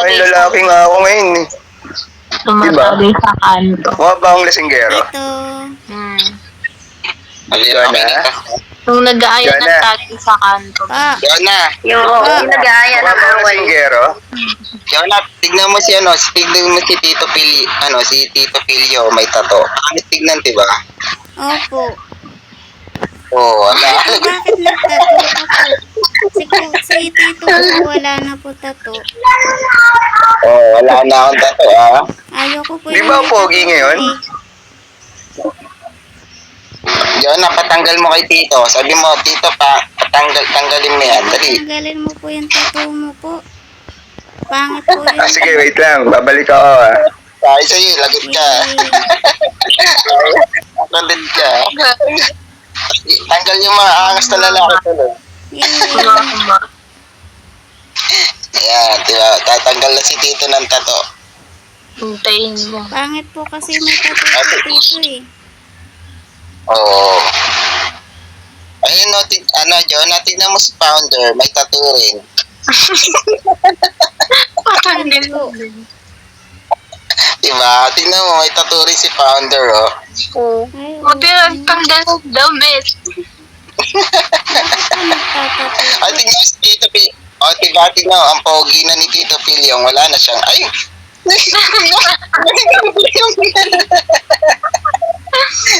babaeng lalaki nga ako ngayon eh. Tumatali sa kanto. Mukha ba akong lasinggero? Ito. Ikaw na? Nung nag-aaya Yan ng na. tali sa kanto. Pa. Yona, Yung nag-aaya Mukha ng ba akong away. lasinggero? Yona, tignan mo si Tito Pili, si Tito Pilio, may tato. Pangit tignan, diba? Opo. Oo, wala. Bakit nagtato ka po? Si Tito po wala na po tato. Oo, wala na akong tato, Ayoko po Di yung ba may pogi tato ngayon? eh. Yona, patanggal mo kay Tito. Sabi mo, Tito, tanggalin mo yan. Dali. Tanggalin mo po yung tato mo po. Pangit po yun. Sige, wait lang. Babalik ako Sabi sa'yo, lagot ka. Lagot ka. Tanggal yung mga angas na lalaki tuloy. Ayan, diba? Tatanggal na si Tito ng tato. Hintayin mo. Pangit po kasi may tato po Tito eh. Oo. Ayun, no, John, tignan mo si Founder, may tattoo rin. Patanggal mo. Diba? Tignan mo, may tattoo rin si Founder, oh. Oo. Ay, Buti lang tanggal ng damit. bakit po nagtatato po? Ay, tignan mo si Tito P. O, diba? Tignan mo, ang pogi na ni Tito Pilyong, wala na siyang, ay!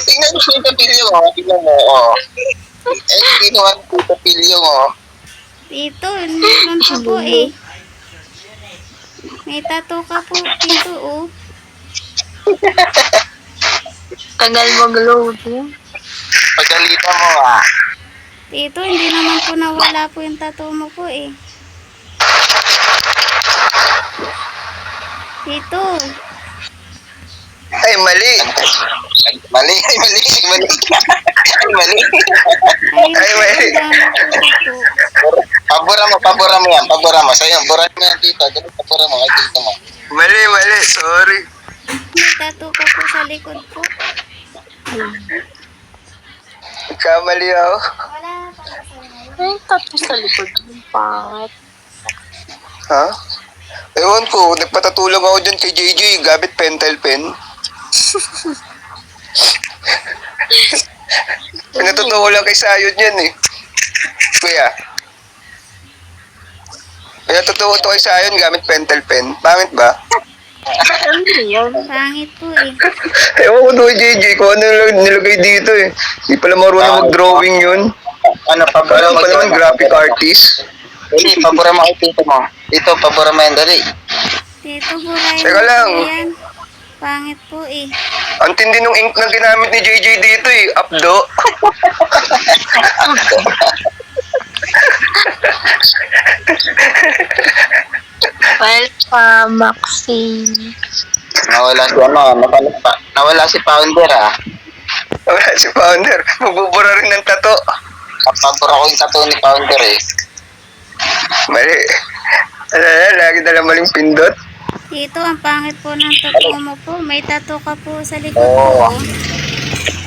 Tignan mo si Tito Pilyong, oh. Tignan mo, oh. Tignan mo si Tito Pilyong, oh. Tito, meron pa po eh. May tato ka po Tito oh. Tagal mag-load. Pagalitan mo, ah. Tito, hindi naman po nawala po yung tato mo po eh. Tito, Ay, mali. Mali. Mali. ay mali. ang dami po tato. Pabura mo yan. Sa'yo, buran mo yan, Tito. Dali, pabura mo, kay Tito mo. Mali. Sorry. May tato ka po sa likod po. Kamali ako. Wala pa sa Ay, tato sa likod. Pangit. Ha? Ewan ko, nagpatutulong ako dyan kay JJ, gamit pentel pen. Pinatotoo lang kay Sayod yan eh. Kuya. Pinatotoo to kay Sayod gamit pentel pen. Pangit ba? Ano yun? Pangit po eh. Ewan ko to kay JJ kung ano nilagay dito eh. Di pala marunong mag-drawing yun. Pabura Alam mo pa naman, graphic artist. Dali, pabura mo kay Tito mo. Tito, pabura mo yan, dali. Tito, burahin Teka mo lang. po yan. Pangit po eh. Ang tindi nung ink na ginamit ni JJ dito eh. Updo. Well, pa, Maxine. Nawala si Founder, ah. Wala si Founder. Magbubura rin ng tato. Pabura ko yung tattoo ni Founder, eh. Mali. Lagi dala maling pindot. Tito, ang pangit po ng tato mo po. May tato ka po sa likod Oo. po.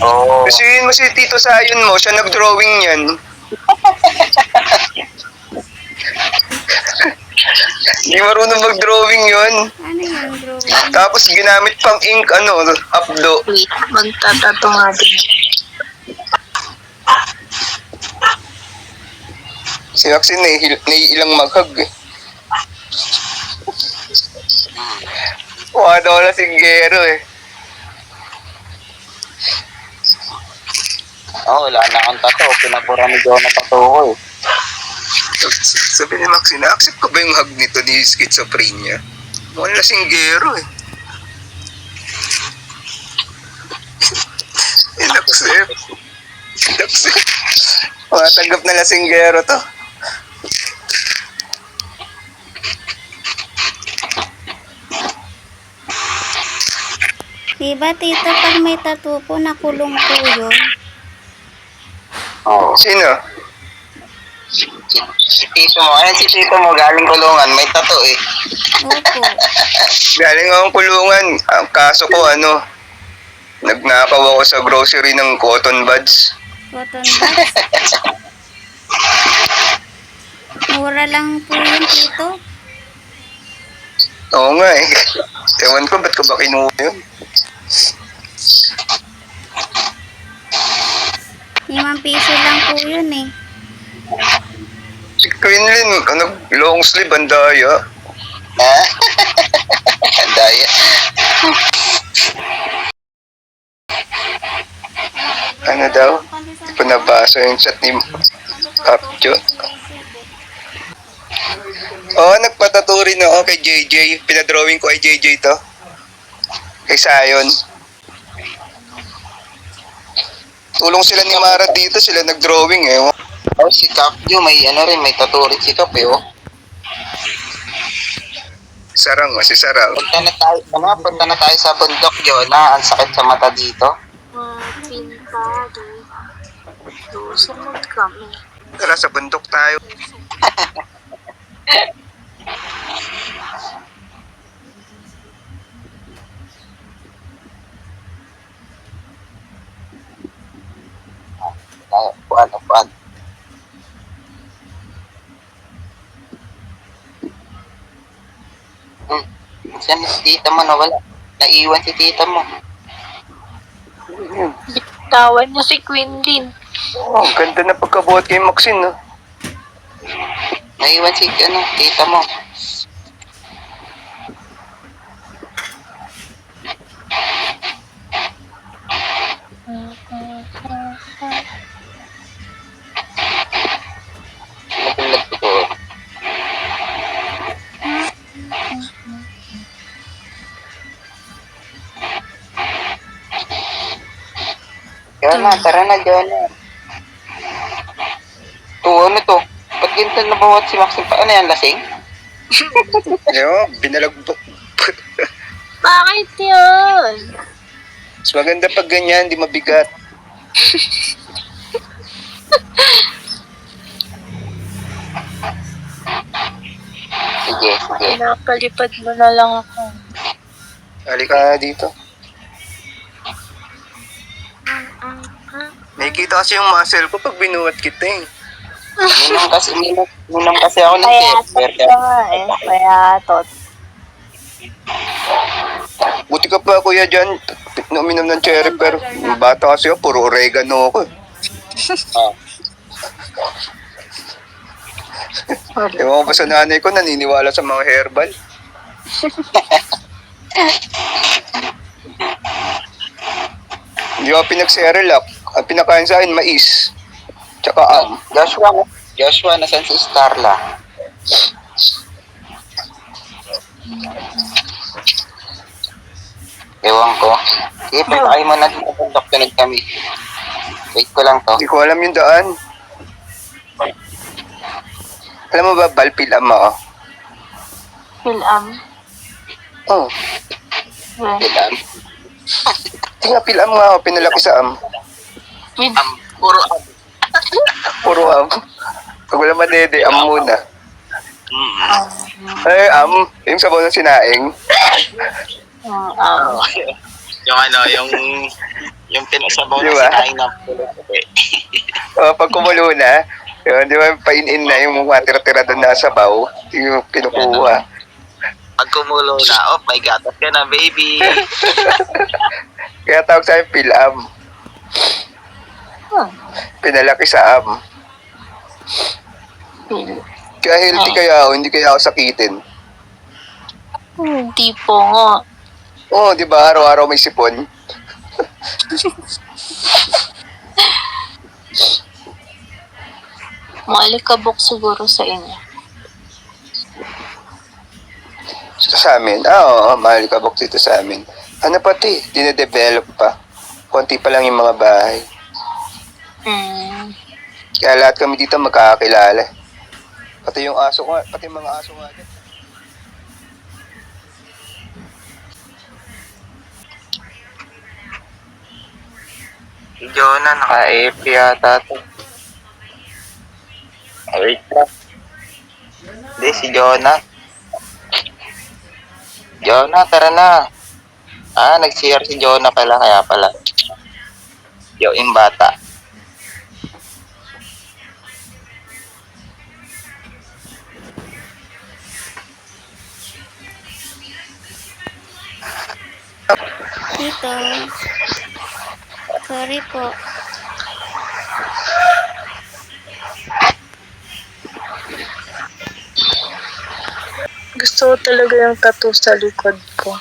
Oo. Kasuyin mo si Tito Sayon mo, siya nag-drawing yan. Hindi marunong mag-drawing yun. Ano yan, drawing? Tapos ginamit pang ink, updo. Wait, magtatato nga din. Si Maxine naiilang maghag eh. Mukha daw na singgero eh. Wala na akong tattoo. Pinabura ni John na tattoo ko, eh. Sabi ni Maxine, accept ko ba yung hug nito ni schizophrenia? Mukhang lasinggero eh. In-accept. Matanggap na lasinggero to. Diba, Tito, pag may tato po, nakulong po yun. Oo. Sino? Si Tito mo. Ayan si Tito mo, galing kulungan. May tattoo, eh. Opo. Galing akong kulungan. Ang kaso ko nagnakaw ako sa grocery ng cotton buds. Cotton buds. Mura lang po yun, Tito. Oo nga eh. Ewan ko, ba't ko ba kinuha yun? 5 piso lang po yun eh. Si Quinlin, long sleeve, ang daya. Ha? Daya. Ano daw? Hindi ko nabasa yung chat ni Kapjo. Oo, nagpatato rin ako kay JJ. Pinadrawing ko kay JJ to. Kay Sayon. Tulong sila ni Mara dito, sila nag-drawing eh. Oh, si Kapjo, may tattoo rin si Kap eh, oh. Sarang, si Sarang. Punta na tayo sa bundok, Jonah. Ang sakit sa mata dito. Pintado. Susunod kami. Tara, sa bundok tayo. Upuan. Saan si tita mo nawala? Naiwan si tita mo. Bitawan niya si Quindin. Oh, ang ganda na pagkabuhat kay Maxine, no? Naiwan si tita mo. Naglag ko. Jonah, tara na, Jonah. Ano to? Ba't ganito nabawat si Maxine pa? Ano yan, lasing? Yo, binalagbok. Bakit yun? Mas maganda pag ganyan, di mabigat. Sige. Pinapalipad mo na lang ako. Halika na dito. Nakikita kasi yung muscle ko pag binuhat kita eh. Minom kasi ako ng Payatot kefir. ka nga eh. Payatot. Buti ka pa kuya dyan, uminom ng cherry pero yung bata kasi ako, puro oregano ako. Ewan ko ba sa nanay ko, naniniwala sa mga herbal. Hindi ako pinag-cerelac. Ang pinakain sa akin, mais. Tsaka Joshua, nasan si Starla? Ewan ko. Sige, pagkakain mo na dito kung doktorin kami. Wait ko lang to. hindi ko alam yung daan. Alam mo ba, Balpilam ako? Pilam. Oh, Yeah. Ilan? hindi nga pilam nga ako, pinalaki sa With Puro Puro Pag wala madede, muna. Mm. Ay, yung sabaw ng sinaing. yung pinasabaw Di na ba? sinaing na pulo. Pag kumulo na, yun, di ba, pain-in na yung mga tira-tira doon na sabaw, yung kinukuha. Pag kumulo na, oh, may gatas ka na, baby. Kaya tawag sa akin, pilam. Pinalaki sa Pil. Kaya healthy kaya ako, hindi kaya ako sakitin. Hindi po nga. Oo, di ba, araw-araw may sipon. Maalikabok siguro sa inyo. Sa amin, oo, mahal ka bok dito sa amin. Ano pati, dinedevelop pa. Konti pa lang yung mga bahay. Kaya lahat kami dito magkakakilala. Pati yung aso ko, pati yung mga aso nga dyan. Si Jonah, naka-AFP yata to. Wait lang. Hindi, si Jonah. Jonah, tara na. Nag-CR si Jonah pala, kaya pala. Yung bata. Tito. Sorry po. Gusto ko talaga yung tattoo sa likod ko.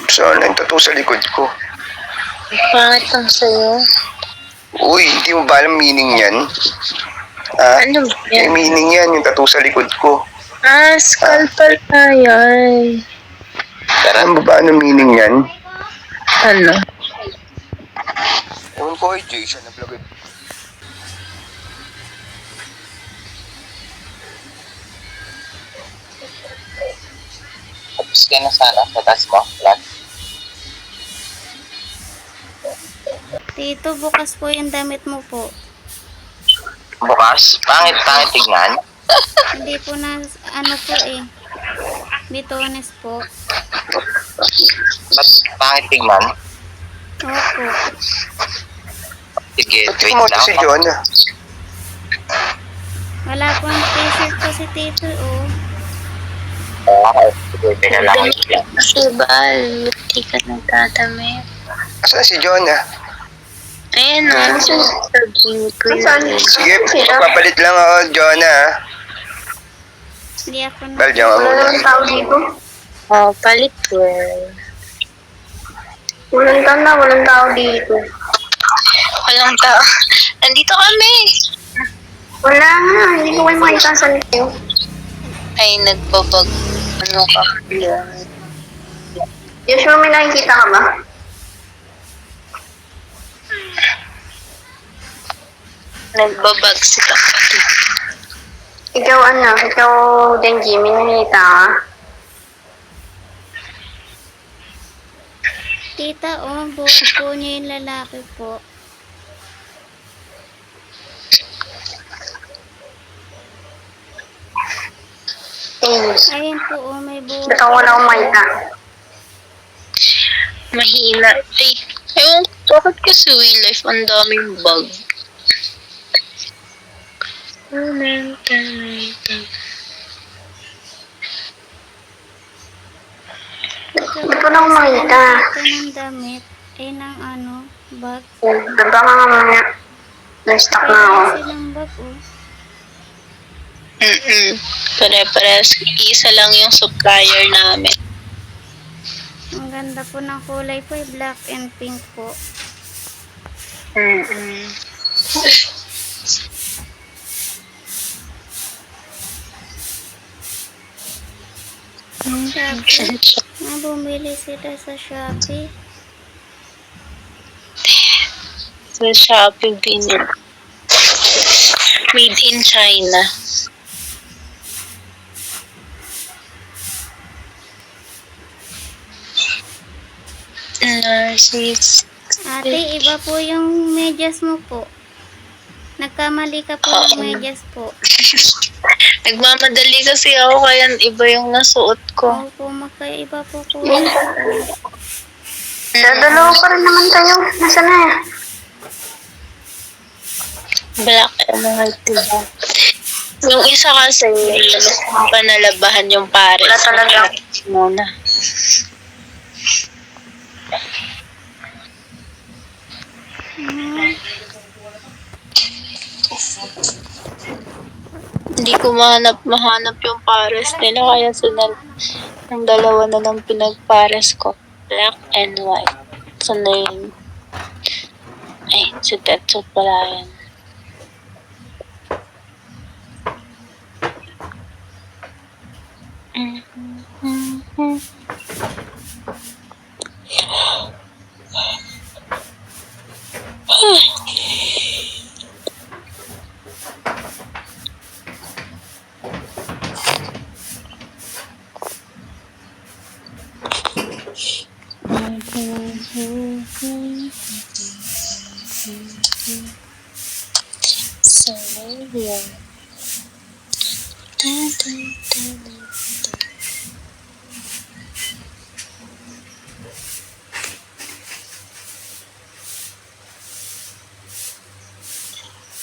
Saan yung tattoo sa likod ko? Pangit lang sa'yo. Uy, hindi mo ba alam meaning yan? Ha? Ano ba May yan? meaning yan, yung tattoo sa likod ko. Ah, scalpel na yan. Alam mo ba ano meaning yan? Ano? Ewan ko kay Jason, nag-vlog. Tapos ka na sana sa taas mo. Lahat. Tito, bukas po yung damit mo po. Bukas. Pangit tignan. Hindi po na, ano po eh. Bitones po. Ba't pangit tignan? Opo. Sige, Ba't wait mo lang. si John? Wala po ang t-shirt po si Tito, oh. Sige, teka lang. Wait lang. Kasi ba, hindi ka nagtatamit. Asan si John? Ayan na, sabihin ko yun. Sige, magpapalit lang ako, John. Hindi ako na. Bal, diyan ka muna. Oh, palit well. Walang tao dito. Walang tao. Nandito kami. Wala nga, hindi ko kayo makita saan kayo. Ay, nagbabag. Ano ka? Yun. Joshua, may nakikita ka ba? Nagbabagsik ako. Ikaw Denji, may nakikita ka? Tita, oh, buhok po niya yung lalaki po. Ayun po, oh, may buhok. Ba't ako wala akong makita? Mahina. Ay, ewan ko, bakit kasi Wheel Life ang daming bug? Ba't wala akong makita? Ito ng damit. Ay, ng ano, bag. Baba ka nga muna. Na-stuck na ako. Kaya silang bag, oh. Pare-pares. Isa lang yung supplier namin. Ang ganda po ng kulay po, eh, black and pink po. Shopee. Bumili sila sa Shopee. Sa Shopee binil. Made in China. Narcis. Ate, iba po yung medyas mo po. Nagkamali ka po ng medyas po. Nagmamadali kasi ako kaya iba yung nasuot ko. Opo, magkaiba po po. Dalawa pa rin naman tayo. Nasaan na? Black and white, diba? Yung isa kasi, panalabahan yung pares. Wala talaga. Muna. Hindi ko mahanap yung pares nila kaya sunod ng dalawa na lang pinagpares ko. Black and white. Sana yun? Ay, si Tetsu pala yan. So, yeah.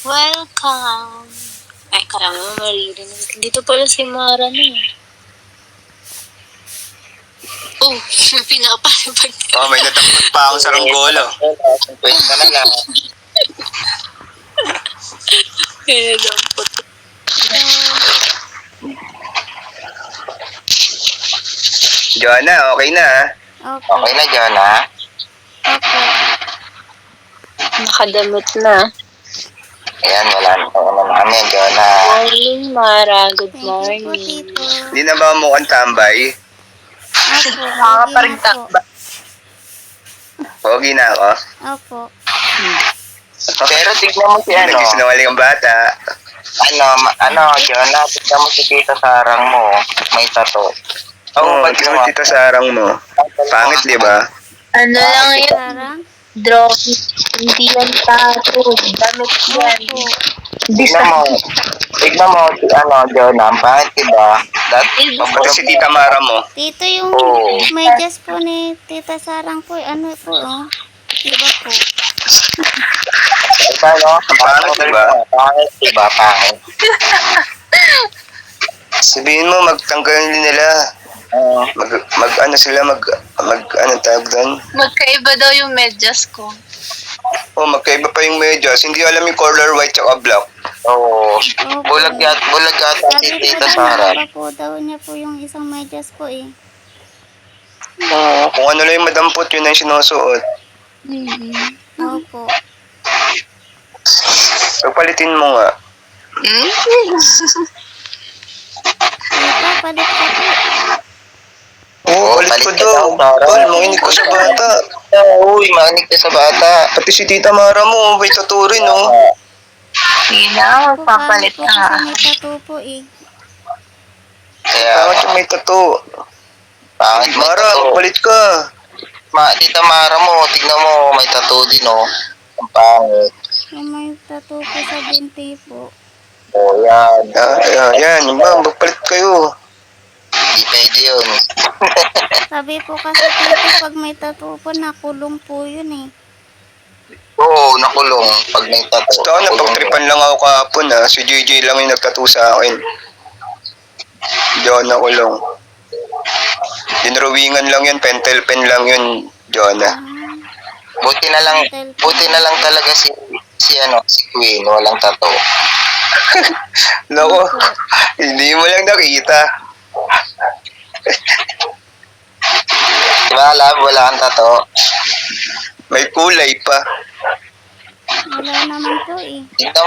Welcome! Ay, karami mo maririnig. Dito pala si Mara na. Oh, may pinapalipad. Oh, may nadampot pa akong saranggolo. 50 na lang. Kaya dampot. Joanna, okay na ha? Opo. Okay na, Jonah. Opo. Nakadamot na. Ayan, wala na namin, Jonah. Morning, Mara. Good Thank you po, morning. Tito. Hindi na ba mukhang tambay? Opo. Lagi na po. Pogi na ako. Opo. Pero tignan mo si ano, Nagsisinungaling ang bata. Jonah, tignan mo si Tita Sarang mo. May tato. Oo, pag tita sarang mo. Pangit, di ba? Ano lang yun? Sarang? Drawing. Hindi yan tattoo. Damit yan. Opo. Tignan mo si Jonah. Bakit diba? Pati si tita Mara mo. Tito, yung Oo. medyas po ni Tita Sarang po, ano po, oh. Iba po. Diba, no? Pangit, diba? Pangit, diba? Pangit. Sabihin mo, magtanggal nila. Ano tawag doon? Magkaiba daw yung medyas ko. Oh, magkaiba pa yung medyas. Hindi alam yung color white tsaka black. Oo. Opo. Bulag yata si Sabi po Tita daw, Sarang. iba po daw niya po yung isang medyas po eh. Oo, kung ano lang yung madampot, yun ang sinusuot. Opo. Pagpalitin mo nga. Tita, palit ka po. Oo, palit ko daw. Tol, makinig ko sa bata. Uy, makinig ka sa bata. Pati si tita Mara mo, may tattoo rin, oh. Sige na, Po, magpapalit po kasi may tattoo po eh. Kaya, Pangit yung may tattoo. pangit may Mara, tattoo. magpalit ka. Tita Mara mo, tignan mo, may tattoo din, oh. Ang pangit. Yung may tattoo po sa binti po. Oh, yan. Yan, magpalit kayo. Hindi pwede yun. Sabi po kasi Tito, pag may tattoo po, nakulong po yun eh. Oo, nakulong. Pag may tattoo. Basta ako, napagtripan lang ako kahapon, ha. Si JJ lang yung nagtattoo sa akin. Jonah Kulong. Dinrawingan lang yun, pentel pen lang yun, Jonah. Buti na lang talaga si Queen, walang tattoo. Loko, hindi mo lang nakita. Diba, love, wala kang tattoo. May kulay pa. Wala naman po eh. Tignan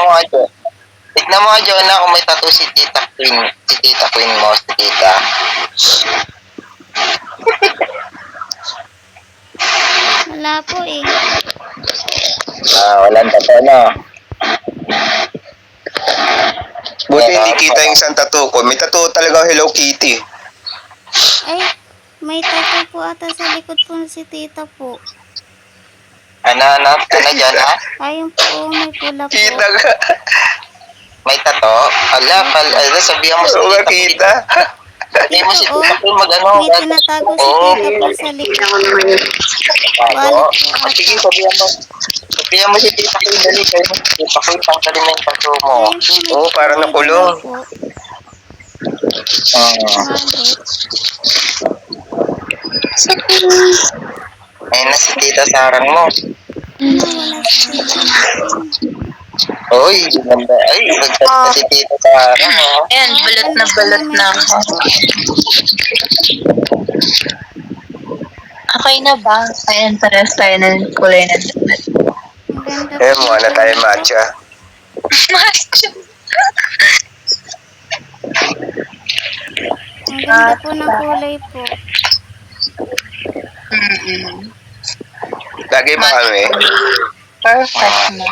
mo nga, Jonah, kung may tattoo si Tita Queen. Si Tita Queen mo, si Tita. Wala po eh. Walang tattoo, no? Buti hindi kita yung isang tattoo ko. May tattoo talaga Hello Kitty. Ay, may tattoo po ata sa likod po si Tita po. Ano, Jonah? Ayun po, may pula po. Kita ka. May tattoo? Sabihan mo si Oo, Tita. kita. Sabihan mo si Oo, Tita Queen mag-ano. may tinatago si Tita po sa likod. Ako naman yun. Wallet po ata. Sige, sabihan mo si Tita Queen, dali kayo. Tita Queen, tanggalin mo yung tattoo mo. Ayun po, may Oo, parang may nakulong. dalawa po. Ah. Wallet. Ayun na si Tita Sarang mo. Ano, wala si Tita natin. Uy, ganda. Ay, nagtata si Tita Sarang, oh. Ayan, balot na ako. Okay na ba? Ayan, parehas tayo ng kulay na damit. Ang ganda Eh, po. mukha na tayo matcha. Ang ganda po ng kulay po. Lagi ba kami? Perfect na.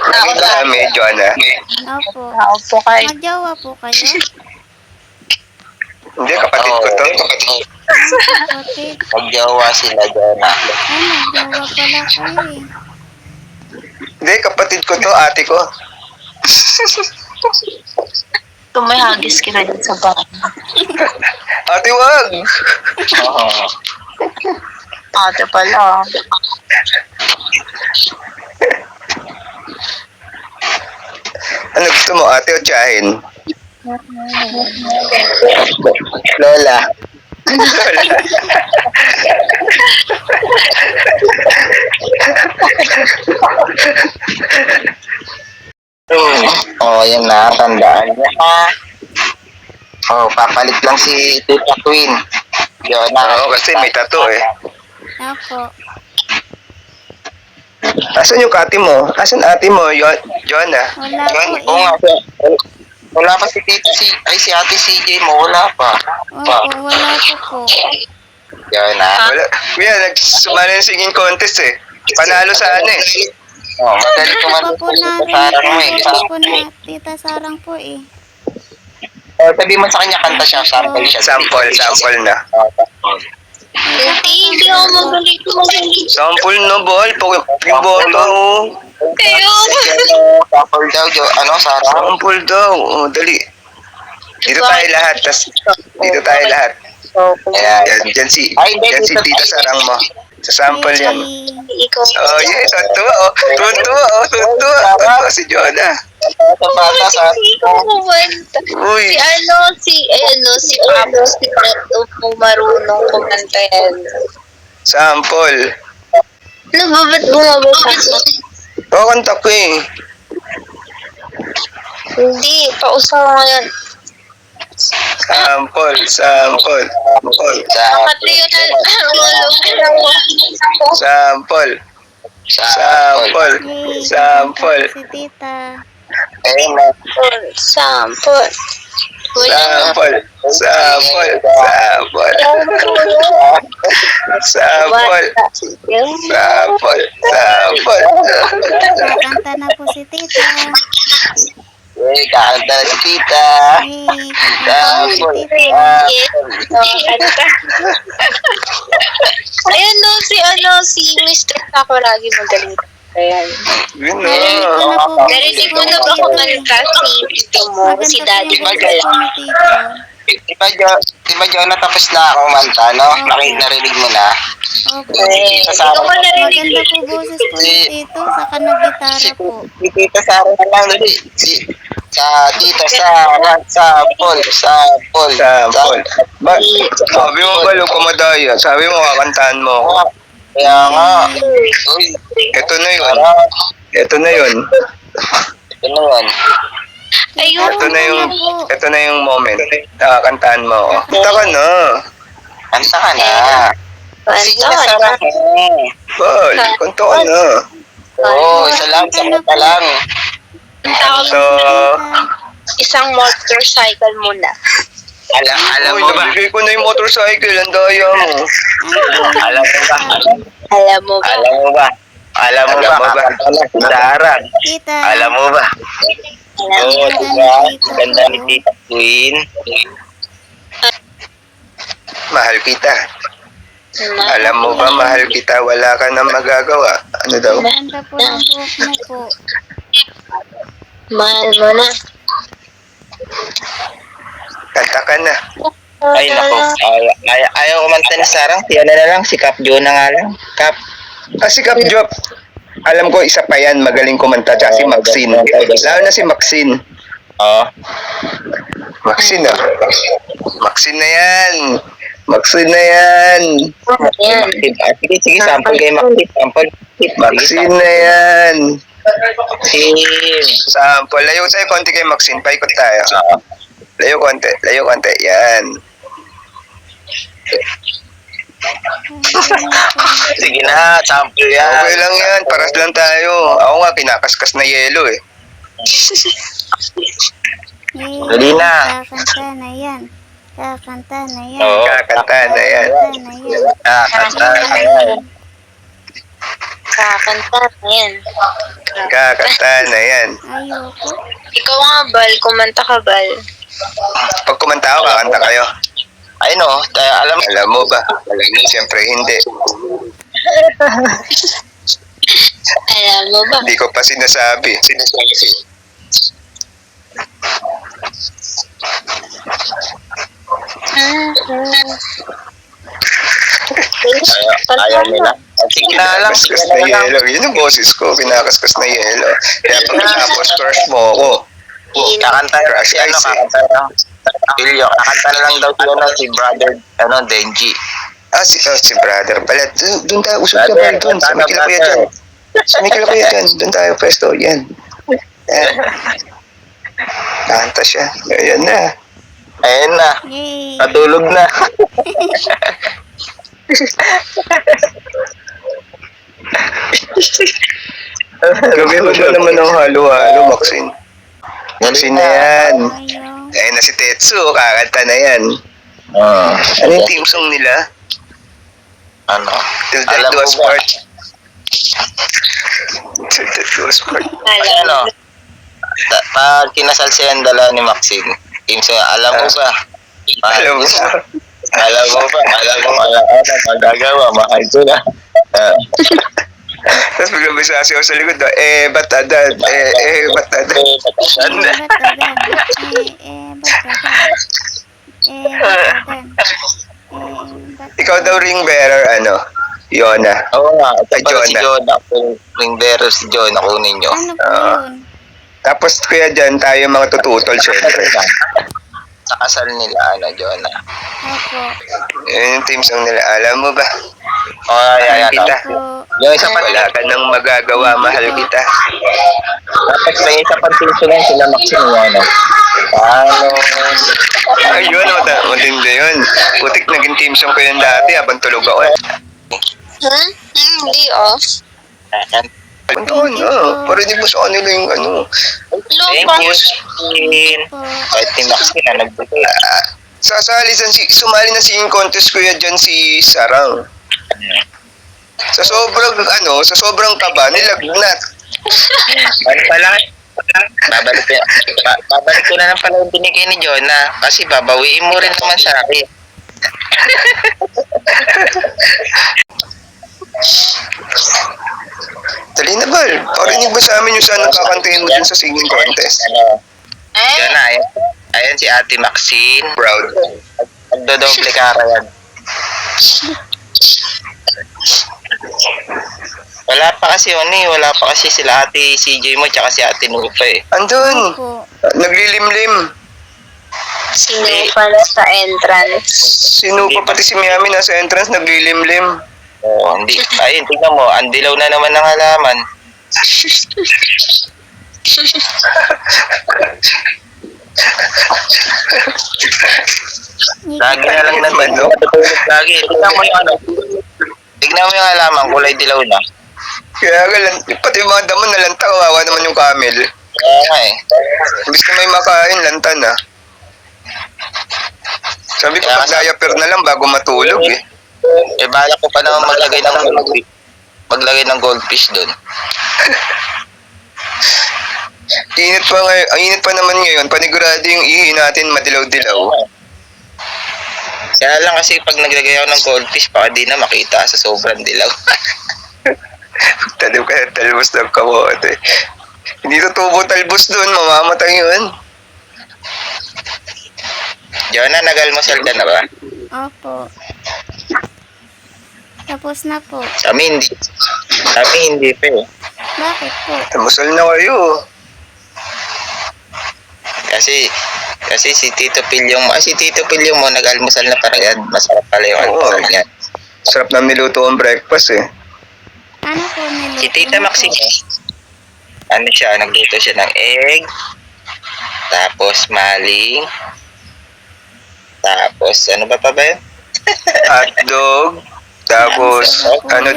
Lagi ba kami, Jonah? Opo. Tao po kayo. Magjawa po kayo? Hindi, kapatid ko to. Kapatid. Magjawa sila, Jonah. Ay, magjawa pala kayo eh. Hindi, kapatid ko to, ate ko. Tumahagis kita dyan sa bahay. Ate, wag! Oo. Ate pala. Ano gusto mo, ate o tiyahin? Lola. Oh, yan na. Tandaan niya ha. Oh, papalit lang si Tita Queen. Yun na. Oo, kasi may tattoo eh. Opo. Asan yung ate mo? Asan ate mo, Jonah? Wala Yun, po oo eh. nga. Wala pa si Tita si Ate CJ mo. Wala pa. Opo, wala pa po. Yun na. Wala. Kuya, nagsumali ng singing contest eh. Panalo sa ano eh. Oh, madali Ito pa kumanto po sa namin sarang mo eh. yung boses po ni Tita Sarang po eh. Oh, sabi mo sa kanya kanta siya. Sample siya. Sample na. Oh, sample. Hindi ako magaling. Sample na, bol. Yung boto. Kayo. Sample daw. Ano, Sarah? Sample daw. Oh, dali. Dito tayo lahat. Dito tayo lahat. Ayan. Yan si Ay, hindi, Yan si dito Tita Sarang mo. Sa sample yan. Ikaw. Oh, yeah. Tuntua. Si Jonah. Sa bata sa... Ikaw kumanta. Uy. Si Papa, si Preto po marunong kumanta yan. Sample. Ano ba ba't bumabasa? Oo, kanta ko eh. Hindi, pausaw ngayon. Sample. Nakatayo na Sample. Yay, Sample. si Tita. Ayun na. Sample. Kakanta na po si Tita. Eh, kakanta na si Tita. Yay, kakanta na si Tita. Ayun no, si Mr. Sakuragi magaling. Ayan. Yun Narinig ko na. na po Narinig mo na ba kumanta si Tito mo, si Daddy Maganda po Magala? yung boses po ni Tito. Diba, Jo, natapos na ako manta, no? Narinig mo na. Opo. Tita Sarah. Ikaw ba narinig? Maganda po boses po ni Tito, saka nag-gitara po. Si Tita Sarah na lang, dali. Sa Tita Sarah, sample. Sabi mo ba, Luko Madaya? Sabi mo, kakantahan mo. Kaya nga. Uy, Ito na yun. Sarah. Ito na yun. Ano yan? Ayun. Ito na yung moment. Nakakantahan mo. Kanta ka na. Kanta ka na. Sige na, Kanta. Sarah. Bal, kanta ka na. Oo, isa lang, kanta lang. So, Isang motorcycle muna. Alam uy, mo ba? nabigay ko na yung motorcycle. Ang daya mo. Alam mo ba? Alam mo ba? Alam mo ba? Alam mo ba? Kakanta na si Sarah. Tita. Alam mo ba? Oo, diba? Ganda ni Tita Queen. Mahal kita. Alam mo ba, mahal kita. Wala ka nang magagawa. Ano daw? Maganda po ng buhok mo po. Mahal mo na. Kanta ka na. Ay, nako. Ayaw kumanta ni Sarah. Si ano na lang, si Cap Jo na nga lang. Cap. Si Kap Job. Alam ko, isa pa yan. Magaling kumanta. Tsaka si Maxine. Lalo na si Maxine. Oo. Maxine ah. Maxine na yan. Maxine na yan. Ayan. Sige, sample kayo Maxine. Sample. Maxine na yan. Maxine. Sample. Layo tayo konti kay Maxine. Paikot tayo. Layo konti. Yan. Sige na, sample yan. Okay lang yan. Paras lang tayo. Ako nga, kinakaskas na yelo eh. Yay, Dali na. kakanta na yan. Kakanta na yan. Oo. Kakanta na yan. Kakanta na yan. Kanta na yan. Kakanta na yan. Kakanta na yan. Ayoko. Ikaw nga, Bal. Kumanta ka, Bal. Pag kumanta ako, kakanta kayo. Ay no, alam mo. Alam mo ba? Alam mo, siyempre hindi. Alam mo ba? Hindi ko pa sinasabi. Ayaw nila. Sige na lang. Kinakaskas na yelo. Yun ang boses ko. Kinakaskas na yelo. Kaya pag tapos crush mo ako. Kakanta Crush si ano, ice eh. kakanta lang. Pilyo, kakanta na lang daw si brother, Denji. Si brother pala. Doon tayo, usap ka Brother, ba doon? Sa may kila kuya dyan. Sa may kila kuya dyan. Doon tayo pwesto. Yan. Yan. Kanta siya. Ayan na. Ayun na, Yay! natulog na. Gabi mo ba naman ng halo-halo, Maxine? Maxine na yan. Ayaw. Ayun na si Tetsu. Kakanta na yan. Ano yung team song nila? Till Death Alam Do mo Us ba? Part. Till Death Do Us Part. Alam. Pag kinasal siya yung dala ni Maxine, team siya, alam mo ba? Alam mo ba? Alam mo ba? Wala ka na magagawa, mahal ko na. Tapos bigla may sasayaw sa likod. Ba't agad? Ba't agad? Ba't agad? Ba't agad? Ikaw daw ring bearer, Yona. Oo nga, ito Ay, pala si Jonah. Jonah. Kung ring bearer si Jonah, kunin nyo. Ano po yun? Tapos kuya dyan, tayo mga tututol, syempre. Sa kasal nila, Jonah. Opo. Yun yung team song nila. Alam mo ba? Ayan. Kita. Po. Yung isa pa, Wala ka nang magagawa, mahal kita. tapos may isa pang team sila, sila Maxine yan. Ayun, matindi yun. Putik, naging team song ko yun dati habang tulog ako. Ha? Hindi off. Pantuhan, para di mo sa kanila yung Thank Lupa. you, Maxine. Po. Kahit ni Maxine na nagbuto. Sumali na singing contest kuya dyan si Sarang. Sa sobrang kaba, nilagnat. Ano pala? Babalik ko na lang pala yung binigay ni Jonah. Kasi babawiin mo rin naman sa akin. Dali na, Bal. Parinig mo sa amin yung saan nakakantayin mo dun sa singing contest. Jonah, ayan si Ate Maxine. Proud. Magdodoble kara yan. Wala pa kasi sila Ate CJ mo tsaka si Ate Nufa eh. Andun. Opo. Naglilimlim. Sinupan sa entrance. Sino pa pati si Miami nasa entrance naglilimlim. Oo, hindi. Ayun, tingnan mo, ang dilaw na naman ng halaman. Lagi na lang naman, no? Lagi. Tignan mo yung halaman, kulay dilaw na. Kaya pati yung mga damo nalanta, kawawa naman yung camel. Kaya nga eh. Imbis na may makain, lanta na. Sabi ko, pag diaper na lang bago matulog eh. Eh, balak ko pa naman maglagay ng goldfish doon. Init pa naman ngayon, panigurado yung ihi natin madilaw-dilaw. Kaya lang kasi pag naglagay ako ng goldfish, baka di na makita sa sobrang dilaw. Taliw ka, talbos ng kamote. Hindi tutubo talbos doon, mamamatay yun. Jonah, nagalmusal ka na ba? Opo. Tapos na po. Kami hindi pa eh. Bakit po? Tamusal na kayo. Kasi si Tito Pilyo mo nag-almusal na para yan. Masarap pala yung almusal niya. Sarap na niluto ang breakfast eh. Ano po niluto? Si Tita niyo po? Maxine, nagluto siya ng egg, tapos maling, tapos ano ba yun? Hotdog, tapos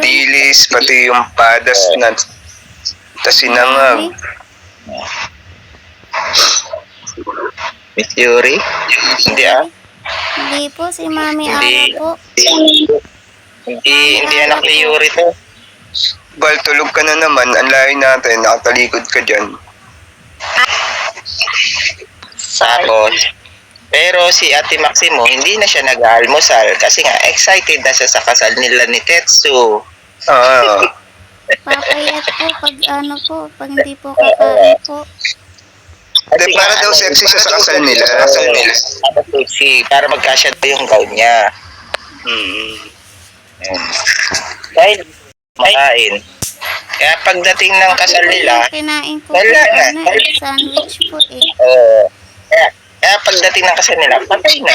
dilis, pati yung padas na sinangag. Miss Yuri? Hindi Hindi po, si Mami Hindi. Ara po. Hindi anak ni Yuri to. Bal, tulog ka na naman. Ang layo natin. Nakatalikod ka dyan. Tapos, pero si Ate Maximo, hindi na siya nag-almusal kasi nga excited na siya sa kasal nila ni Tetsu. Papayat po pag hindi po kakain po. Kasi para daw sexy siya sa kasal nila. Para magkasya daw yung gown niya. Dahil makain. Kaya pagdating ng kasal nila, Kinain ko wala po, na. sandwich po eh. Kaya pagdating ng kasal nila, patay na.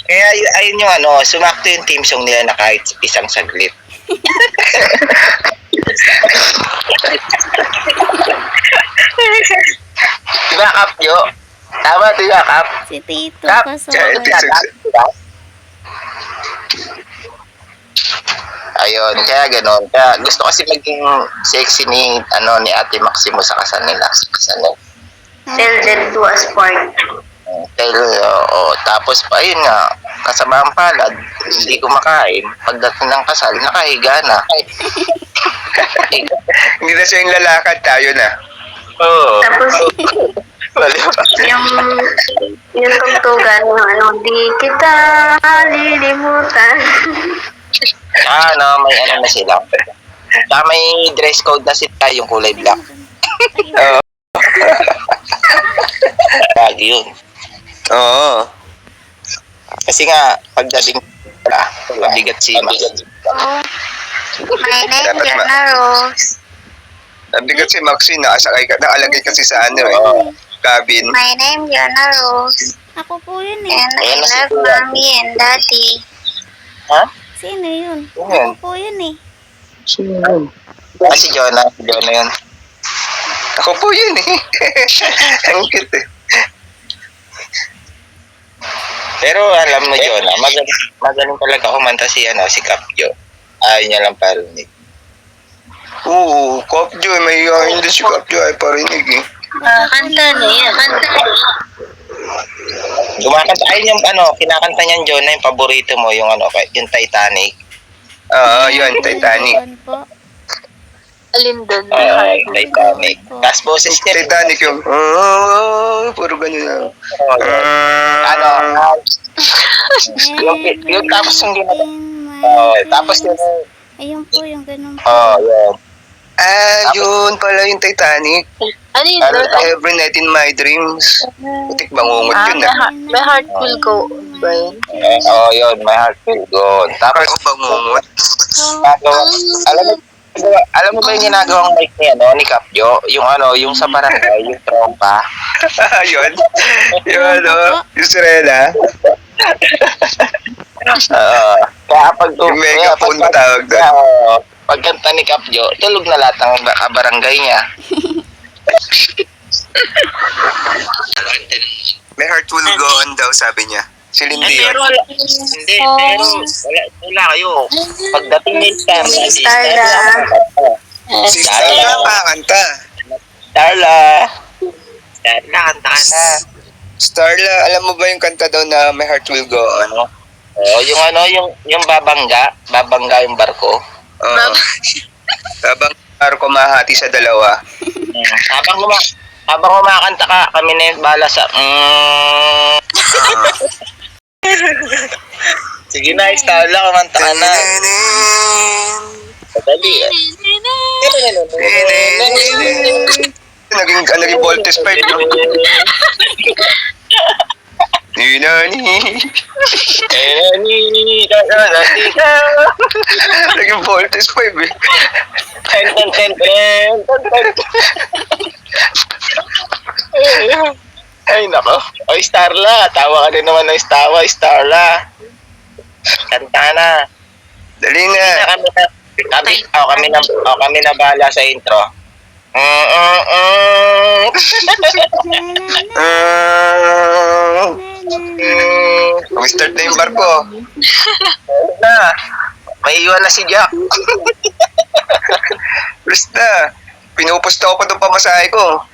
kaya ayun yung ano, sumakto yung team song nila na kahit isang saglit. Diba, Kap, Jo? Tama, diba, Kap? Si Tito Kap, Pasaway. diba? Ayun, kaya gano'n. Kaya gusto kasi maging sexy ni Ate Maximo sa kasal nila. Till death do us part. Tapos ayun nga, kasama ang palad, hindi kumakain. Pagdating ng kasal, nakahiga na. Hindi na siya yung lalakad, tayo na. Oo. Tapos, yung tugtugan ng ano, di kita lilimutan. May ano na sila. Saka may dress code na sila, yung kulay black. Oo. Lagi yun. Oo. Kasi nga, pagdating mabigat si Max. My name Dapat is Jana Rose. Sabi kasi Maxine, nakalagay kasi sa ano cabin. My name is Jana Rose. Ako po yun eh. And I Ayan na si love Kuya. mommy and daddy. Ha? Sino yun? Sino Ako yun? po yun eh. Si Jonah yun. Ako po yun eh. Ang cute eh. Pero alam mo, Jonah, magaling talaga kumanta si Kapjo. Ayaw niya lang parinig. Oo, Kapjo, may yahin din si Kapjo ay parinig eh. Kanta na yan. Kumakanta, ayun yung kinakanta niyan, Jonah, yung paborito mo, yung yung Titanic. Oo, yun, Titanic. Ano po? Alin doon? Titanic. Tapos boses niya. Titanic yung, puro ganun na. Yung tapos yung ginagawa. Tapos yung, Ayun po, yung ganun po. yun. Yun pala yung Titanic. Ano yun doon? Every night in my dreams. Putik bangungot yun ah. My heart will go on, Brian. Yun, my heart will go on. Tapos, Ako bangungot. alam mo ba yung ginagawang mic ni Kapjo? Yung sa barangay, yung trompa. Yun. Yun, yung sirena. Kaya pag Yung megaphone ba tawag doon? pagkanta ni Kapjo, tulog na lahat ng barangay niya. My heart will go on daw, sabi niya. Si Lindy yun. Wala kayo. Pagdating ni Starla, Si Starla kakanta. Starla, kanta ka na. Starla, alam mo ba yung kanta daw na My Heart Will Go On? Yung babangga yung barko. Habang barko mahati sa dalawa. Habang kumakanta ka, kami na yung bala sa Sige na, Starla, kumanta ka na. Dali. Naging voltage pa yun. Naging voltage pa yun. Ay, nako. Oy, Starla. Tawa ka din naman ng Starla. Kanta na. Dali na. Kami na bahala sa intro. Start na yung barko. May iwan na si Jack. Please na. Pinupusta ko pa itong pamasahe ko.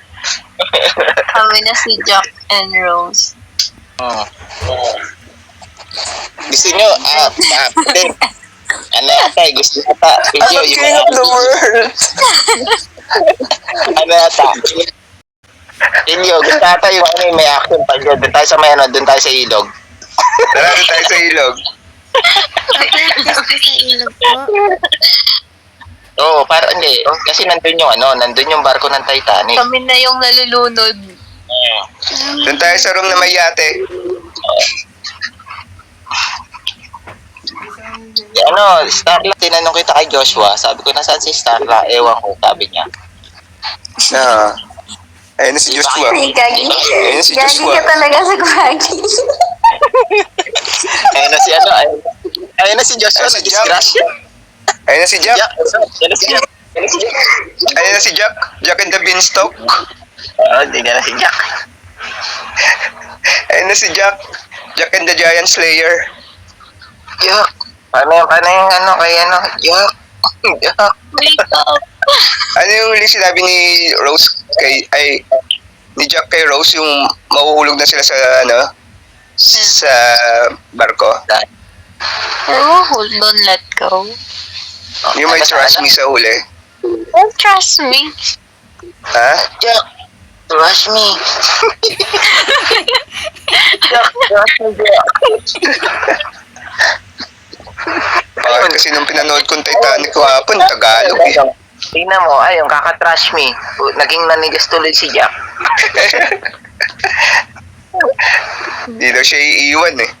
Kami na si Jack and Rose. Gusto nyo, gusto nyo pa. I'm king of the world. Inyo, gusto ata yung may action pag doon tayo sa doon tayo sa ilog. Tara tayo sa ilog. Practice ko sa ilog po. Oo, hindi. Kasi nandun yung barko ng Titanic. Kami na yung nalulunod. Doon tayo sa room na may yate. Starla, tinanong kita kay Joshua. Sabi ko, nasaan si Starla? Ewan ko, sabi niya. Ayun na si Joshua. Ay, Gagi. Ayun na si Gagi Joshua. ka talaga sa Gagi. Ayun na si ano, ayun na si Joshua, Ayun si nag-disgrasya. Ayun na si Jack. Jack, ayun na si Jack. Ayun na si Jack. Jack and the Beanstalk. Hindi na si Jack. Ayun na si Jack. Jack and the Giant Slayer. Jack. Paano yung ano, kay ano? Jack. Jack. Wake up. Ano yung huli sinabi ni Rose ni Jack kay Rose yung mahuhulog na sila sa sa barko. Oh, hold on, let go. Yung may trust me sa huli. Don't trust me. Ha? Jack. Trust me. Jack, trust me, Jack. Bakit kasi nung pinanood kong Titanic kahapon, Tagalog eh. Tingnan mo, ayun, kaka-trash me. Naging nanigas tuloy si Jack. Hindi daw siya iiwan eh.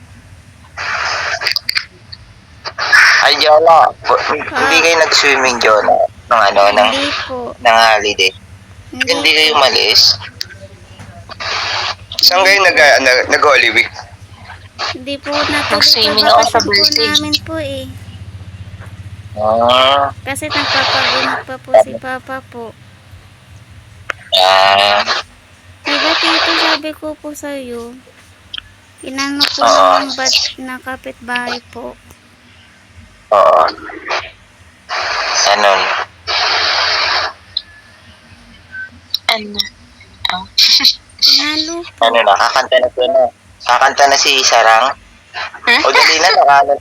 Ay, Jonah, hindi kayo nag-swimming, Jonah, Hindi po. ng holiday. Hindi kayo malis. Saan kayo nag-Holy Week? Hindi po natuloy Nag-swimming po ako sa bakasyon po birthday. namin po eh. Ah, Kasi nagpapagamot pa po si Papa po. Diba tito, sabi ko po sa'yo, inano po Oo. ng na kapitbahay po. oo. Ano? Ano? Oh. Pinalo po. Ano na, kakanta na si Sarang. Huh? O dali na,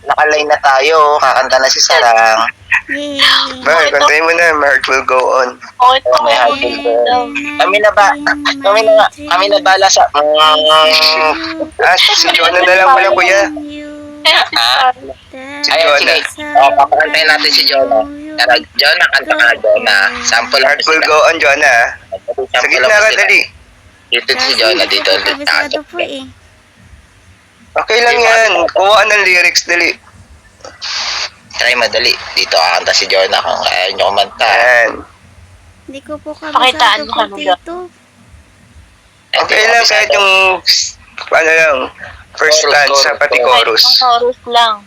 naka-line na tayo. Kakanta na si Sarang. Yay! Bakit? Kantayin mo na, My Heart Will Go On. Oh, ito Oh, may nga. heart will go. Kami na bala sa... Ah, si Jonah na lang pala kuya. Si Ayun, Jonah. sige. Papakantayin natin si Jonah. Tara, Jonah, kanta ka na, Jonah. Sample Heart natin Will sila. Go On, Jonah. Sa Sample gitna natin ka, sila. dali. Dito si Jonah, dito. Kabisado po eh. Okay lang yan. Kuha ka ng lyrics, dali. Try madali. Dito kakanta si Jonah kung ayaw niyo kumanta. Yan. Hindi ko po Pakitaan kabisado mo po kami, tito. Okay lang kahit yung, first stanza, pati chorus. Chorus lang.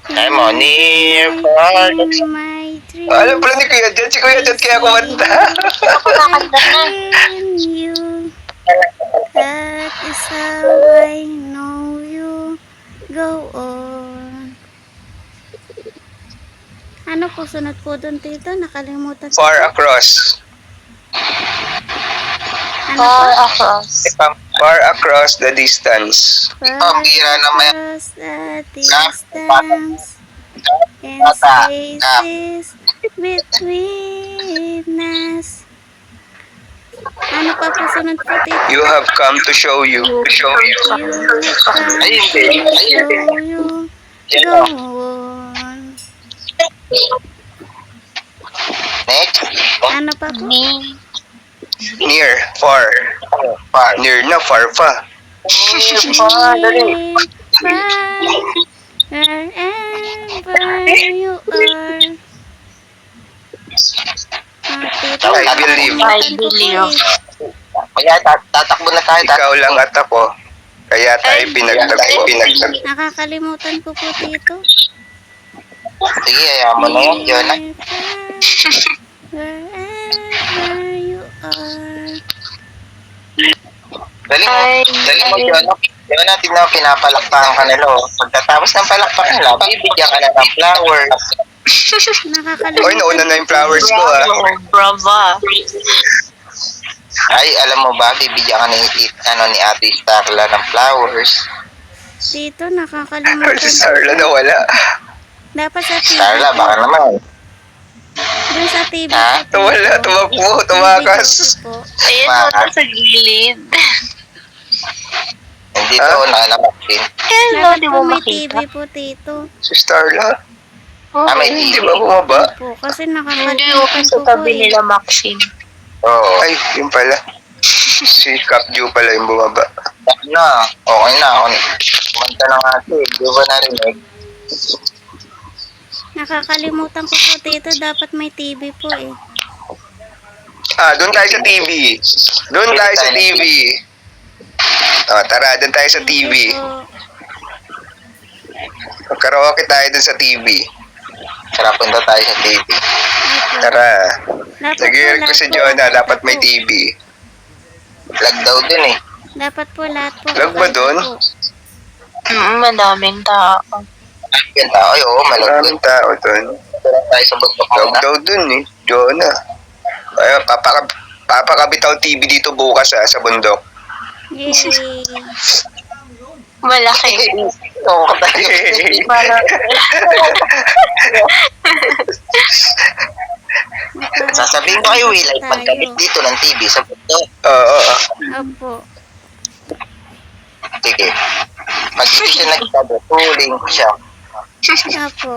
Ay mo, near, far, My dreams. Alam pala ni Kuya Jan, si Kuya Jan kaya kumanta. Ako nakakanta na. in you. That is how I know you. Go on. Ano po sunod po doon tito? Nakalimutan ko. Far across. Ano po? Far across. Far across the distance. Pambira naman. Across the distance and spaces between us. Ano pa po sunod po tito? You have come to show you. To show you. You have come Ay, hindi. to Ay, hindi. show you. Go on. Next. Ano pa po? Ni. Near, far. Far. Near na, far pa. Far, dali. Wherever you are. Tito, I believe. I believe. Kaya tatakbo na tayo. Ikaw lang at ako. Kaya tayo pinagtag. Nakakalimutan ko po tito. Sige, ayaw mo na yun, Jonah. Wherever you are. Dali mo, Jonah. Jonah, tignan mo, pinapalakpakan ka nila. Oh. Pagkatapos ng palakpakan nila, bibigyan ka na ng flowers. Nakakalimutan. Oy, nauna na yung flowers ko ah. Bravo. Ay, alam mo ba, bibigyan ka ni Ate Starla ng flowers. Tito, nakakalimutan. Si Sarla na wala. Dapat sa TV. Starla, baka naman. Doon sa TV. Ha? po, Wala, Tito. tumakbo, tumakas. TV po. Ayun, wala sa gilid. Hindi Ha? to, nakalamaksin. Hello, Dapat di po mo may makita. TV po, Tito. Si Starla. May Hindi TV. ba bumaba? Po, kasi Hindi nakakalimutan sa ko po tabi eh. nila, Maxine. Oo. Ay, yun pala. Si Capju pala yung bumaba. Na, okay na. Kumanta na nga ito. Di ba narinig? Nakakalimutan ko po, Tito. Dapat may TV po eh. Doon tayo sa TV. Doon tayo sa TV. Tara, doon tayo sa TV. Karaoke tayo doon sa TV. Tara, punta tayo sa TV. Tara. Dapat Nag-hear ko si Jonah, dapat may TV. Lag daw dun eh. Dapat po lahat po. Lag ba dun? po. Madaming tao. Yan tao, oo, malagod. Maraming tao doon. Tara tayo sa bundok Log muna. daw dun eh, Jonah. Ay, papakabitaw TV dito bukas sa bundok. Yay. Malaki. Oo, tayo. Sasabihin ko kayo, Will, ay pagkabit dito ng TV sa bundok. Oo. Opo. Sige. Pag hindi siya nagsabi, huling ko siya. Opo.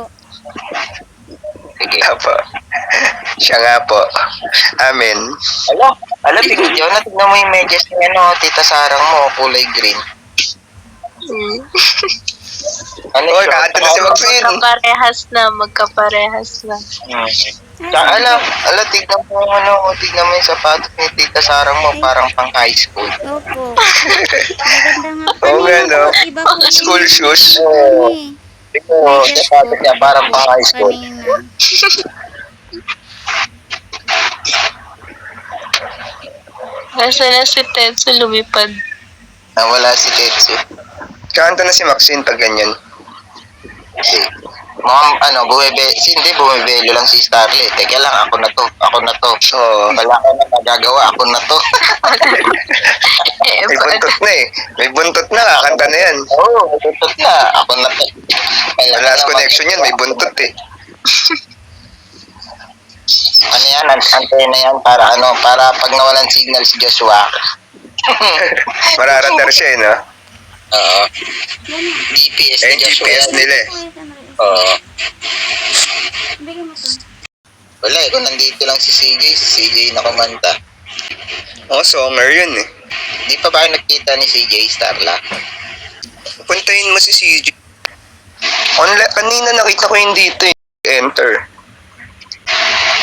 Sige. Apo. Siya nga po. Amen. Alam, tignan Jonah, tignan mo yung medyas ni Tita Sarang mo, kulay green. Ano Oy, yun? kakanta na si Maxine. Magkaparehas na. Tignan mo yung sapatos ni Tita Sarang mo, parang pang high school. Opo. Maganda nga po. Oo nga, no? Iba po yung School shoes. ano eh. Oo, sapatos niya, parang pang high school. Kanina. Nasa na si Tetsu lumipad. Nawala si Tetsu. Kakanta na si Maxine pag ganyan. Mukhang bumibelo lang si Starlet. Teka lang, ako na to. Oo. Wala ko na magagawa, ako na to. May buntot na eh. May buntot na, kakanta na yan. Oo, tutok na. Ako na to. Last connection yan, may buntot eh. Ano yan, antayin na yan para pag nawalan signal si Joshua. Mararadar siya eh, no? Oo. GPS ni Joshua GPS yan. nila eh. Oo. Bigyan mo to. Wala eh, kung nandito lang si CJ na kumanta. Songer yun eh. Di pa ba kayo nakita ni CJ Starla? Puntahin mo si CJ. Kanina nakita ko yun dito eh. Enter.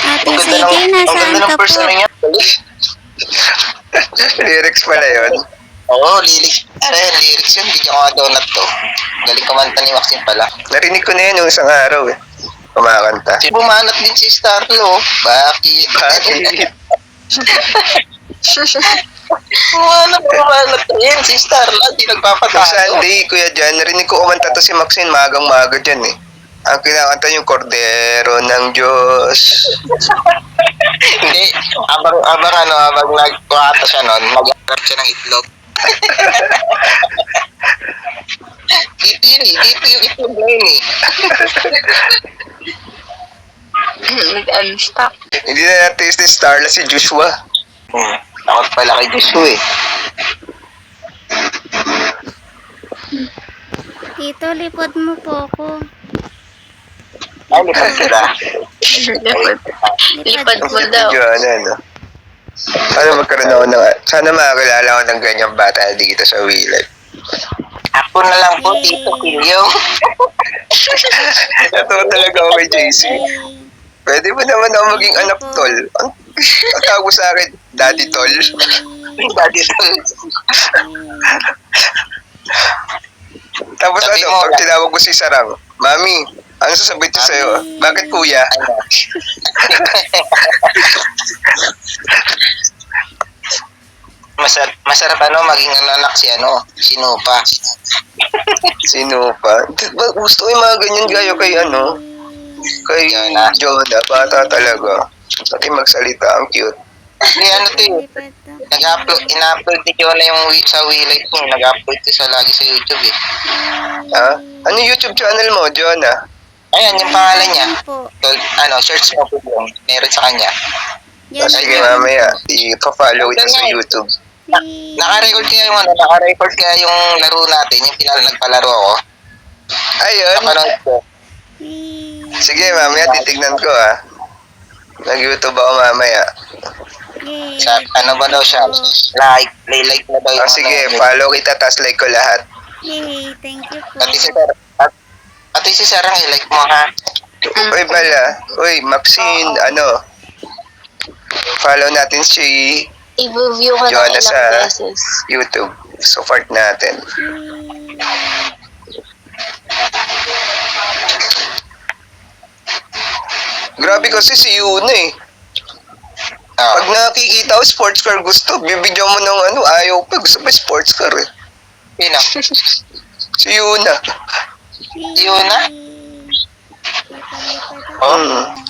Ate Ang ganda CJ, ang nasaan ganda ka ng po? person niya. Lyrics pala yun. Oo, lyrics. Lyrics yun. Bigyan ko nga donut to. Galing kumanta ni Maxine pala. Narinig ko na yun yung isang araw eh. Kumakanta. Bumanat din si Starlo. Bakit? Bakit? Bumanat din si Starla. Di Kung nagpapatalo. Sunday, Kuya Jan, narinig ko kumanta to si Maxine magang-maga dyan eh. Ang kinakanta yung Cordero ng Diyos. Hindi. Habang nagkuhata siya nun, mag-arap siya ng itlog. Dito yun eh. Dito yung itlog na yun eh. Nag-unstuck. Hindi na na-taste ni Starla si Joshua. Takot pala kay Joshua eh. Tito, lipod mo po ako. Ay, lipat sila. Lipad mo daw. Diyan, ano. Sana magkaroon ako sana makakilala ako ng ganyang bata dito sa Willard. Ako na lang po, Tito Kilyo. Natuwa talaga ako kay JC. Pwede mo naman ako maging anak tol. Ang tawag mo sa akin, Daddy Tol. Daddy Tol. Tapos Sabi ano, mo, pag tinawag ko si Sarang, Mami, ano sasabihin ko sa'yo? Bakit kuya? Masarap maging anak si Nupa. Sino pa? Diba, gusto ko yung mga ganyan gayo kay kay Jonah, bata talaga. Pati magsalita, ang cute. Hindi ina-upload ni Jonah yung sa WeLife mo. Nag-upload siya lagi sa YouTube eh. Ha? Ano YouTube channel mo, Jonah? Ayan, yung pangalan niya. Po. Search mo po yung meron sa kanya. Yan Sige, po. mamaya, i-follow kita sa YouTube. Naka-record kaya yung laro natin, yung nagpalaro ako. Ayun. Napanood ko. Sige, mamaya, titignan ko Nag-YouTube ako mamaya. Ano ba daw siya? Like na daw yung Sige, follow kita, tas like ko lahat. Yay, thank you po. Pati si Sarang like mo ha. Uy, pala. Uy, Maxine, Follow natin si I-view ka ng Joanna ilang sa- beses. YouTube. Support natin. Grabe kasi si Yuna eh. Pag nakikita ko sports car gusto, bibigyan mo ng ano, ayaw pa. Gusto pa sports car eh. Sino? Si Yuna. Yun na?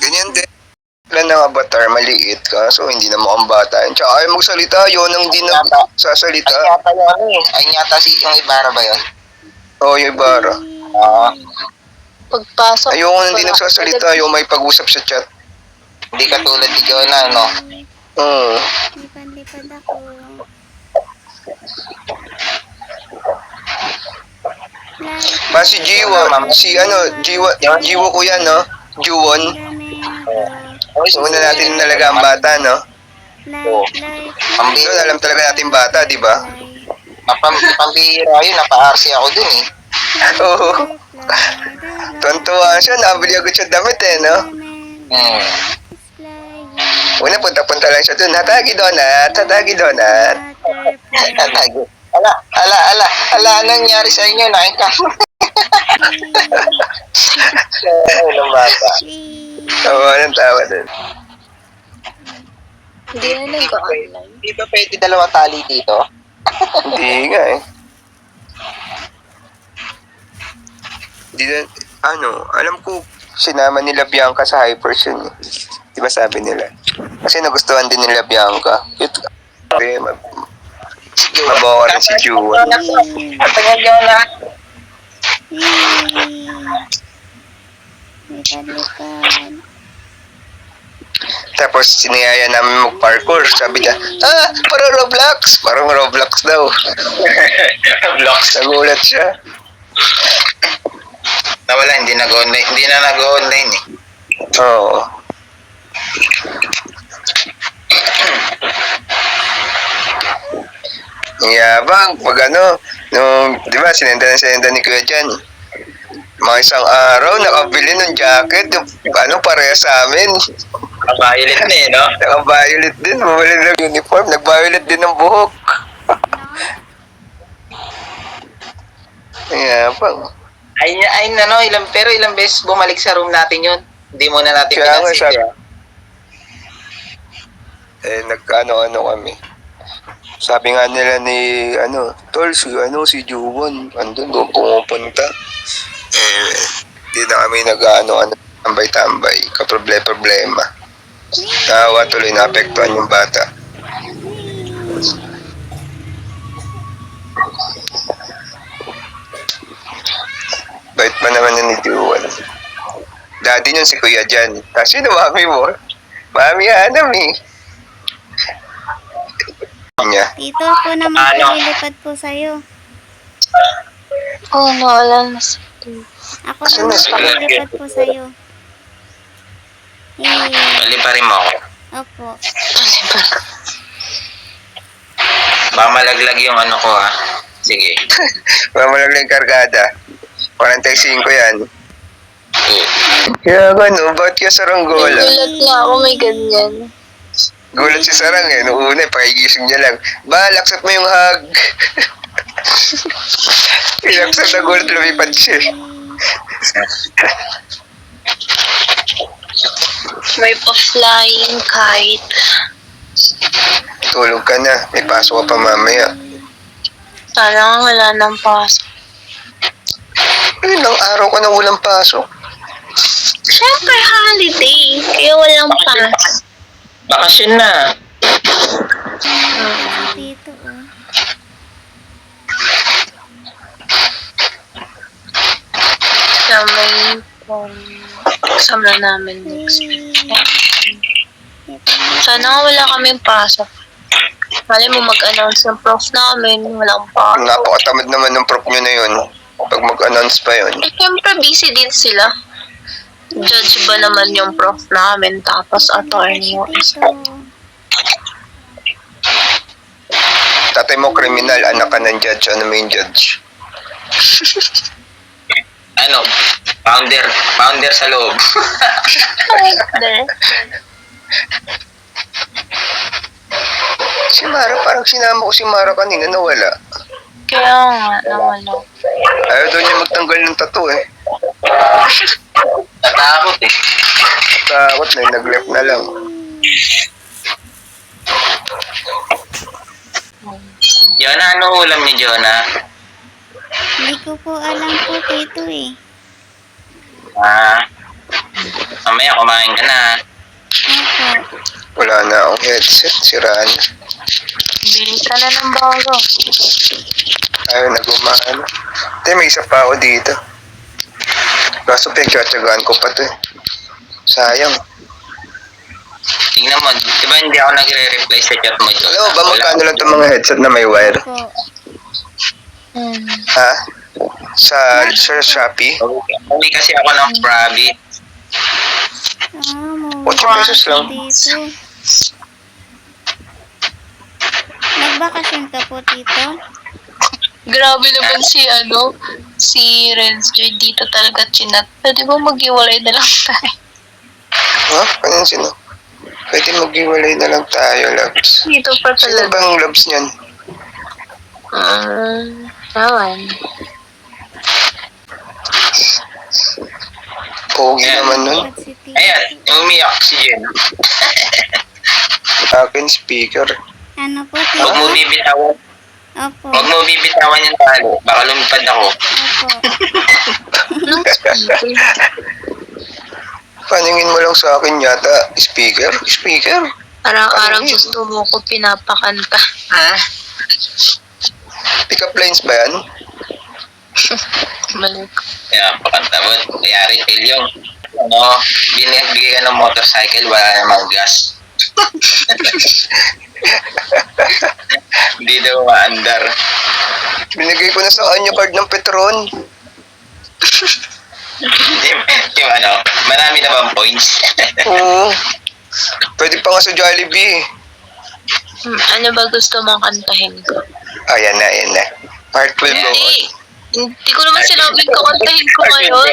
Ganyan din. Wala ng avatar, maliit ka. So, hindi na mukhang bata. Tsaka ayaw magsalita, yun ang hindi na Ay sasalita. yata yung ano eh. Ay yata si yung Ibarra ba yun? Oo, yung Ibarra. Pagpasok. Ayoko na hindi wala. nagsasalita, ayoko may pag-usap sa chat. Hindi katulad ni Jonah, no? Lipad-lipad ako. Pa si Jiwa, si ano, Jiwa ko yan, no? Juwon. So, muna natin talaga ang bata, no? Doon, alam talaga natin bata, di ba? Pambihira yun, napa-RC ako dun eh. Oo. Tuwan-tuwa siya, nabili agad siya damit eh, no? Una, punta-punta lang siya dun. Hatagi donut, hatagi donut. Ala, anong nangyari sa inyo? Nakita ko. Anong bata? Tawa ng tawa din. Hindi na nag-online. Di ba pwede dalawa tali dito? Hindi nga eh. Hindi na, ano, alam ko, sinama nila Bianca sa Hypers yun eh. Di ba sabi nila? Kasi nagustuhan din nila Bianca. Cute. Mabawa rin si Juwan. Patingin Jonah. Lipad-lipad. Tapos siniyaya namin mag-parkour. Sabi niya, parang Roblox. Parang Roblox daw. Roblox. Nagulat siya. Nawala, hindi na nag-online eh. Oo. Yabang, pag ano, nung, di ba, sinenda ni Kuya Jan. Mga isang araw, nakabili ng jacket, yung, ano, pareha sa amin. Violet na eh, no? Naka-violet din, bumili ng uniform, nag-violet din ng buhok. Yabang. Pero ilang beses bumalik sa room natin yun. Hindi mo na natin Kaya nga, pinansin. nag-ano-ano kami. Sabi nga nila ni, Tol, si Juwon, andun doon pumupunta. Di na kami tambay-tambay, kaproblema. Tawa tuloy, naapektuhan yung bata. Bait pa naman yun ni Juwon. Daddy yun si Kuya Jan. Kasi mami mo, Mami Hanam eh. Niya. Tito, ako naman po lilipad po sa'yo. Oo, nawala na si Ako naman po lilipad po sa'yo. Liparin mo ako. Opo. Baka malaglag yung ano ko ha. Sige. Mamalaglang kargada. 45 yan. Kaya ano, ba't kaya saranggola? Nagulat nga ako, may ganyan. Gulat si Sarang eh. Noong una, pakigising niya lang. Ba, laksat mo yung hug. Ilaksat na gulat, lumipad siya. May pa-flying kite. Tulog ka na. May pasok ka pa mamaya. Sana nga wala nang pasok. Ilang araw ka na walang pasok. Siyempre, holiday. Kaya walang pasok. Bakasyon na. Tito, oh. Kaya may exam na namin next week. Sana nga wala kaming pasok. Mali mo mag-announce ng prof namin, walang pasok. Napakatamad naman ng prof nyo na yun. Pag mag-announce pa yun. Eh, siyempre busy din sila. Judge ba naman yung prof namin, tapos attorney yung isa. Tito. Tatay mo kriminal, anak ka ng judge. Ano mo yung judge? Ano? Founder sa loob. There. Si Mara, parang sinama ko si Mara kanina, nawala. Kaya nga, nawala. Ayaw daw niya magtanggal ng tattoo eh. Natakot eh. Takot na, nag-left na lang. Jonah, ano ulam ni Jonah? Hindi ko po alam po, Tito eh. Mamaya kumain ka na. Opo. Wala na akong headset, siraan na. Bili ka na ng bago. Ayaw na gumana. Hindi, may isa pa ako dito. Kaso pinagtsatsagaan ko pa to eh. Sayang. Tingnan mo, di ba hindi ako nagre-reply sa chat mo, Jonah? Alam mo ba magkano lang itong mga headset na may wire? Opo. Ha? Sa Shopee? Hindi kasi ako ng Prabit. Mawala 8 pesos lang. dito. Nagbakasyon ka po, Tito? Grabe naman si Renz Joy dito talaga chinat. Pwede ba mag-iwalay na lang tayo? Ha? Anong sino? Pwede mag-iwalay na lang tayo, Labs. Dito pa Sino talaga. bang Labs niyan? Naman. Pogi naman nun. Ba't si Tito? Ayan, umiyak si Jen. Akin speaker. Ano po, Huwag mo Tito? bibitawan. Opo. Huwag mo bibitawan yung talo. Baka lumipad ako. Opo. Paningin mo lang sa akin yata. Speaker? Speaker? Parang gusto mo ko pinapakanta. Pick-up lines ba yan? Mali. Kaya pakanta mo. Kayari, fail yung binibigay ka ng motorcycle, wala namang gas. Hindi daw maandar. Binigay ko na sa kanya card ng Petron. Yung marami na bang points? Oo. Pwede pa nga sa Jollibee. Ano ba gusto mong kantahin ko? Ayan na, ayan na. Heart will go on. Hindi ko naman sinabing kakantahin ko ngayon.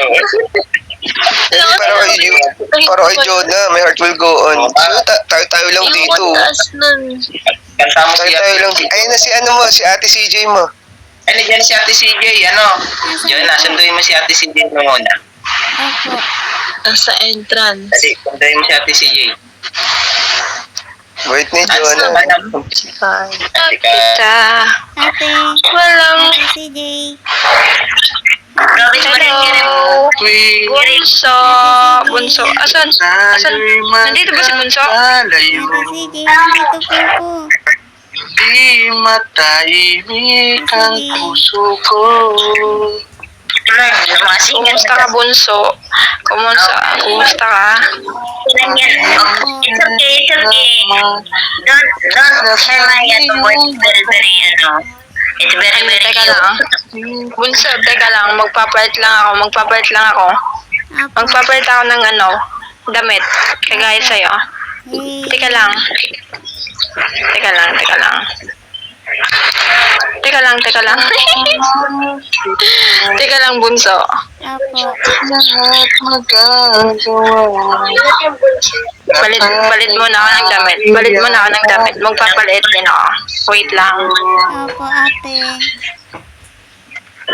Para kay Jonah, may heart will go on. So, tayo lang dito. Yung taas nun. Kanta mo si Tayo lang dito. Ayun na si si Ate CJ mo. Ay, nandiyan si Ate CJ, Jonah, sunduin mo si Ate CJ mo muna. Opo. Nasa entrance. Dali, sunduin mo si Ate CJ. Wait ni Jonah. Kita. Ate. Walang. Ate CJ. Hello. Bunso. Bunso. Asan? Nandito ba si Bunso? Ate CJ, nandito po ko. Di matahimik ang puso ko. Kumusta ka, Bunso? Kumusta ka? It's okay, it's okay. Don't share my voice. It's very, very Teka lang. Bunso, teka lang. Magpapalit lang ako. Opo. Magpapalit ako ng damit. Kagaya sa'yo. Eh, Teka lang. Teka lang. Teka lang, Bunso. Opo. Lahat magagawa. Palit muna ako ng damit. Magpapalit din ako. Wait lang. Opo, ate.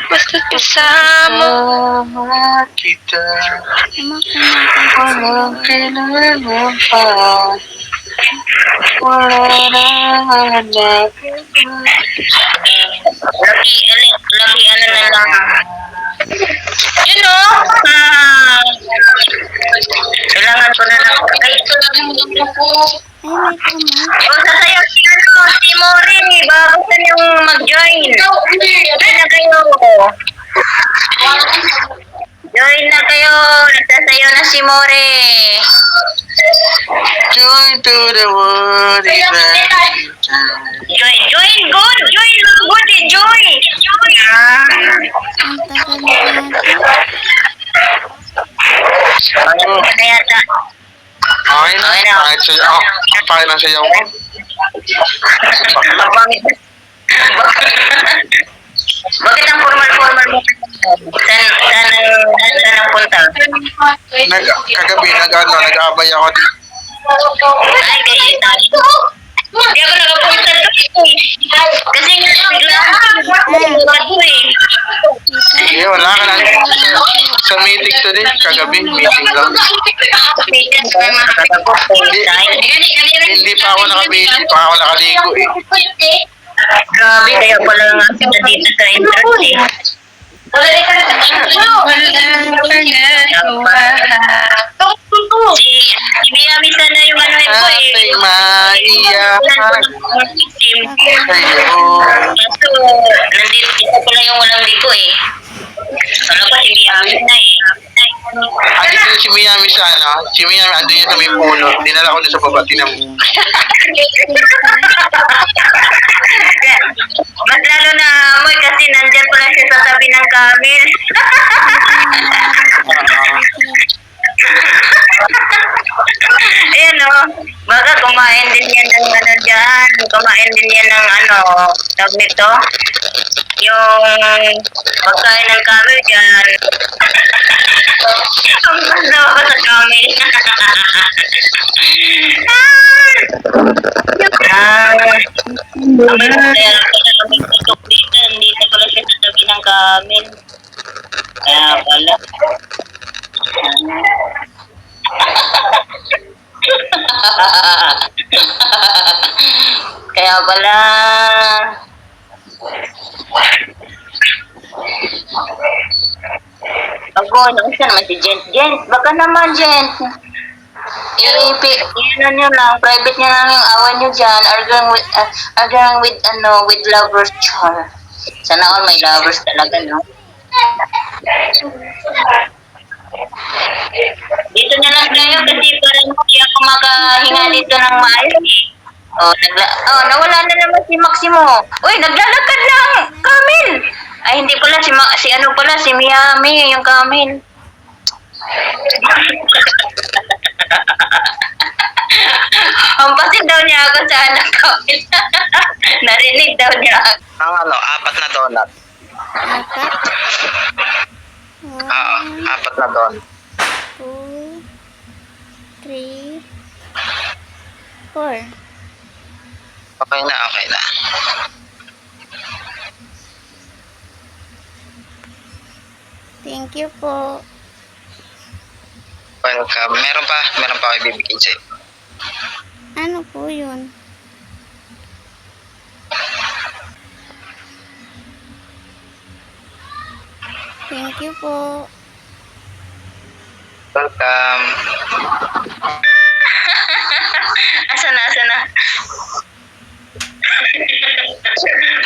Basta kasama. Sama kita. Walang kailangan pa. Wala na hanap. Lagi ano na lang. Kailangan ko na lang. Ay, may kamay. Sasayaw si Mori, bago sa niyong mag-join. Join na kayo. Join na kayo. Nagsasayaw na si Mori. Join to the world. Join good. Join good. Join. Ang tagal na ate. Ano yata? Okay na. Kahit sayaw. Kahit na sayaw ko. Mapangit. Bakit ang formal mo? Saan ang punta? Kagabi, nag-aabay ako dito. Ay, kayo Hindi ako nakapunta doon eh. Kasi nga, bigla ako eh. Sige, wala ka lang. Sa meeting today, kagabi, meeting lang. Hindi pa ako naka-meeting, pa ako nakaligo eh. Grabe, kaya pala nga kita dito sa entrance eh. Si Miami sana yung ano ko eh. Ating maiyak Team. sa'yo. So, nandito ito pala yung walang liko eh. Ano pa si Miami na eh. Andito si Miami sa ano, si Miami andun yun sa may puno. Dinala ko na sa baba, tinam. Mas lalo na amoy kasi nandyan pala siya sa tabi ng Camel. Ayan o, baka kumain din yan ng ano dyan. Kumain din yan ng ano, tawag nito. Yung pagkain ng Camel dyan. Ang ganda ako sa Camel. Ang masaya ako na kami tutok dito. Nandito pala siya sa tabi ng Camel. Kaya pala. Kaya pala. Ako, nung isa naman si Jent. Jent, baka naman Jent. Yun nyo lang, private nyo lang yung awan nyo dyan. Arguing with lovers, char. Sana all may lovers talaga, no? Dito na lang kayo kasi parang hindi ako makahinga dito ng maayos eh. Nawala na naman si Maximo. Uy, naglalakad lang, Camel. Ay, hindi pala, si ano pala, si Miami, yung Camel. Hampasin daw niya ako sa anak Camel. Narinig daw niya ako. Ang ano, 4 na donut. Apat. Oo, 4 na donut. 2, 3, 4. Okay na, okay na. Thank you po. Welcome. Meron pa ako ibibigay sa'yo. Ano po yun? Thank you po. Welcome. Asa na?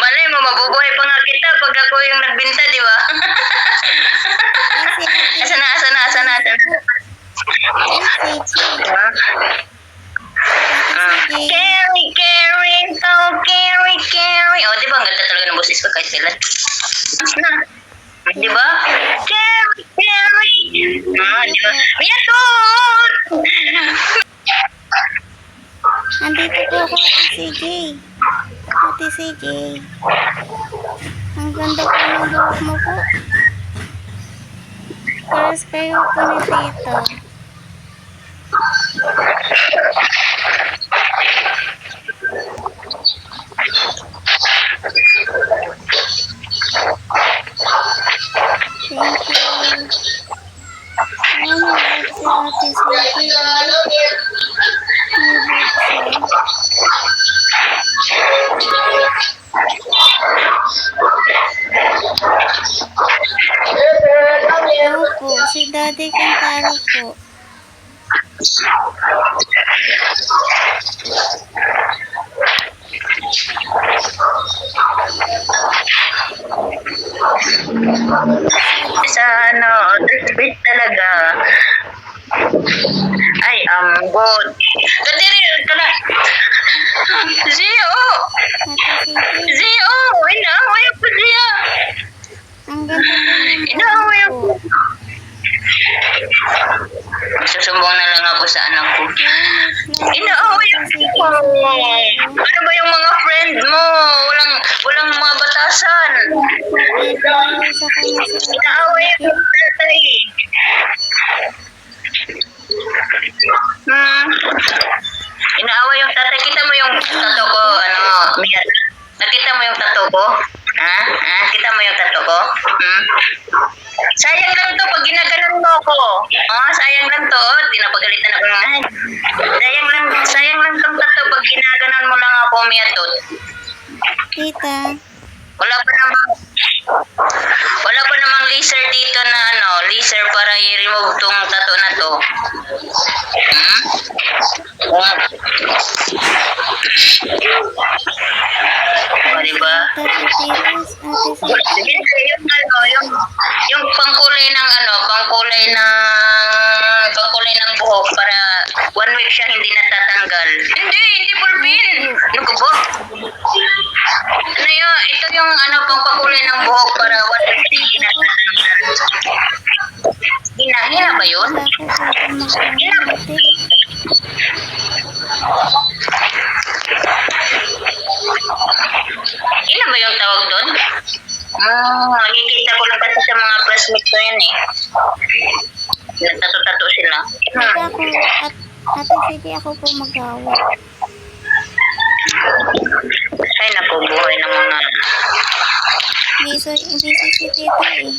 Malay mo, mabubuhay pa nga kita pag ako yung nagbinta, di ba? Kasi Asa na? Carry. Oh, di ba? Ang ganda talaga ng boses ko kahit kailan. Di ba? Carry. Di ba? Miyaton! Andito po ako, Ate CJ. Ate CJ. Ang ganda po ng buhok mo po. Paras kayo po ni Tito. Thank you. Ano ba si Ate CJ? Ano po, si Daddy Cantaro po. Sa sweet talaga. Ay, ambot. Kadiri, kala. Zio! Ate CJ. Zio! Inaaway ako siya. Ang ganda po ng Inaaway buhok ako. po. Susumbong na lang ako sa anak ko. Inaaway ako. Ano ba yung mga friend mo? Walang mga batasan. Sa kanya sa Inaaway ako sa tatay. Inaaway yung tatay. Kita mo yung ginaganon mo ako. Sayang lang to. Tinapagalitan ako ng sayang lang tong tato pag ginaganon mo lang ako, miyatot. Tita, Wala pa namang laser dito na laser para i-remove tong tato na to. Diba? Tati Titas, Ate CJ. Yung pangkulay ng buhok para 1 week siya hindi natatanggal. Hindi pulpin. Ano ko ba? Ito yung pangkulay ng buhok para 1 week siya hindi natatanggal. Hina ba yun? Wala ko po kumakante. Hina ba yung tawag doon? Nakikita ko lang kasi sa mga classmates ko yan eh. Nagtato-tato sila. Tita ako, Ate CJ, ako po magawa. Ay naku, buhay ng mga... Hindi si Tita eh.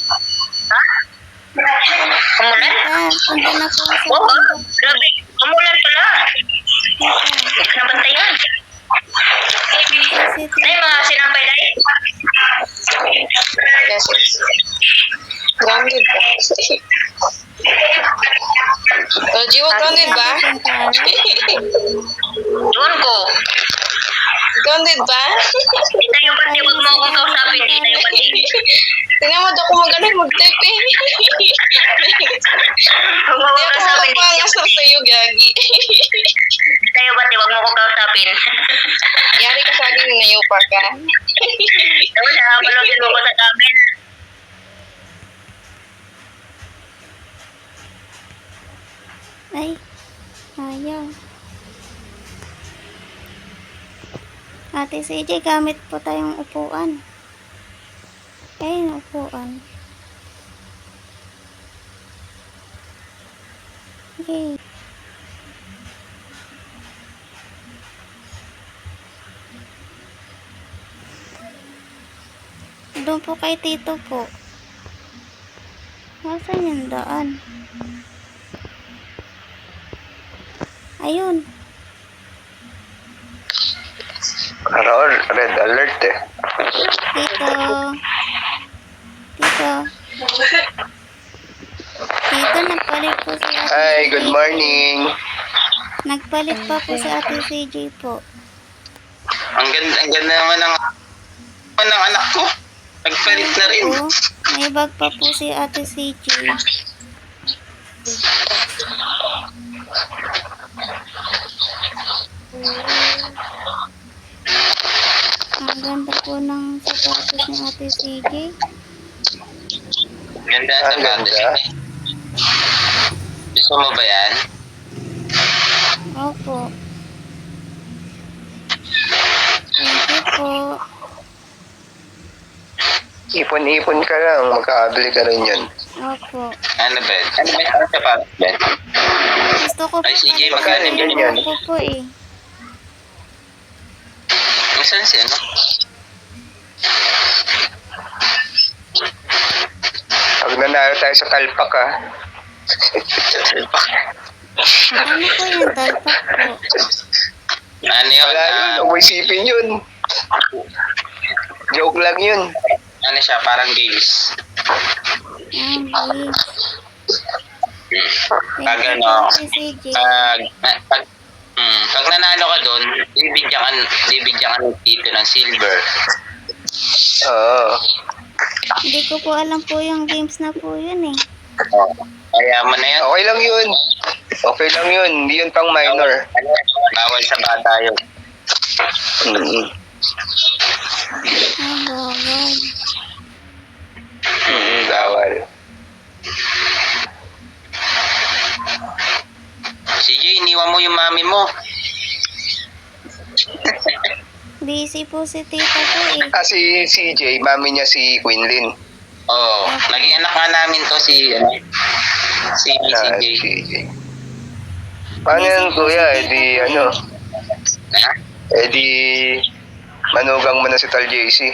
Umulan? Punta na po sa Oo, bundok. grabe. Umulan pala. Tita, Huwag na bantayan. si Tita. Ay, mga sinampay dahil. Grounded ba? Jiwa, grounded ba? Doon ko. Grounded ba? Di tayo pati, huwag mo akong kausapin. Di tayo pati. Tingnan mo, ako mag-type eh. Huwag mo Hindi akong ako kausapin. makapangasar sa'yo, Gagi. Di tayo pati, huwag mo akong kausapin. Yari ka sa akin, nayupa ka. Tapos, balongin mo ko sa kamin. Ay, ayaw. Ate CJ, gamit po tayong upuan. Ayun, upuan. Okay. Doon po kay Tito po. Nasaan yung daan? Ayun. Araw, red alert eh. Tito. Tito. Tito, nagpalit po si Ate Hi, CJ. good morning. Nagpalit pa po si Ate CJ po. Ang ganda naman ng anak ko. Nagpalit na rin. Oo, may bag pa po si Ate CJ. Ang ganda po ng sapatos ni Ate CJ. Ganda sa Ang banda. ganda. Gusto mo ba yan? Opo. Thank you po. Ipon-ipon ka lang, magkakabili ka rin yun. Opo. Ano ba? Ano ba yung sapatos, Ben? Gusto ko po Ay, CJ, talaga magkano yung ganyan? buhok ko po eh. Saan si ano? Pag nanalo tayo sa talpak ha. Ano po yung talpak po? Ano yun? Wala yun, huwag mo isipin yun. Joke lang yun. Ano siya? Parang games. Please. Pag Thank you ano, po, Ate CJ. pag nanalo ka doon, bibigyan ka ng dito ng silver. Oo. Hindi ko po alam po yung games na po yun eh. Kaya mo na yan. Okay lang yun. Okay lang yun. Hindi yun pang minor. Bawal sa bata yun. Mm-mm. Ay, bawal. Bawal. CJ, iniwan mo yung mami mo. Busy po si tita po eh. Si CJ, mami niya si Quinlyn. Oo. Naging anak nga namin to si CJ. CJ. Paano yan kuya? Eh di ano? Ha? Eh di manugang mo na si Tal JC.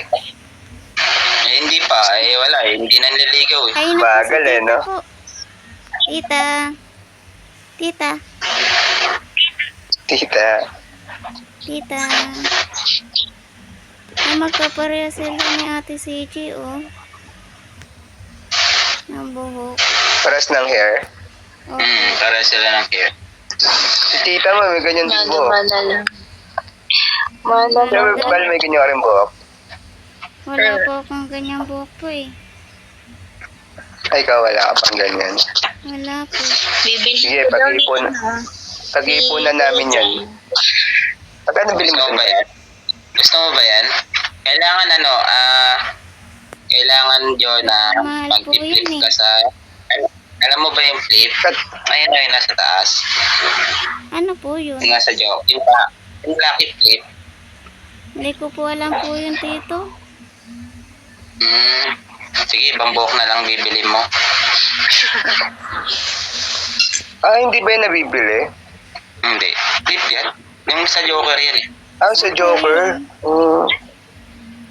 Eh, hindi pa. Eh, wala eh. Hindi nanliligaw eh. Ayun na po si Bagal eh, tita no? po. Tita. Tita. Tita. Tita. Ay, magkapareha sila ni Ate CJ, oh. Ng buhok. Paras ng hair. Opo. Para sila ng hair. Si tita mo, may ganyan din buhok. Mana lang. Mana Pero lang. bal may ganyan ka rin buhok. Wala po akong ganyang buhok po eh. Ay, ikaw wala ka pang ganyan. Wala po. Bibili Sige, ko daw pag-ipon. nito, ha? Pag-iipunan namin yan. Pagkano bili mo Gusto mo ba sa yan? Gusto mo ba yan? Kailangan kailangan yun na Mahal po mag-flip yun eh. ka sa, alam mo ba yung flip? Ayun na yun, nasa taas. Ano po yun? Yung nasa joke. Yung lucky flip. Hindi ko po alam po yun, Tito. Sige, ibang buhok na lang bibili mo. Hindi ba yan nabibili? Hindi. Flip yan. Yung sa joker yan eh. Sa Joker.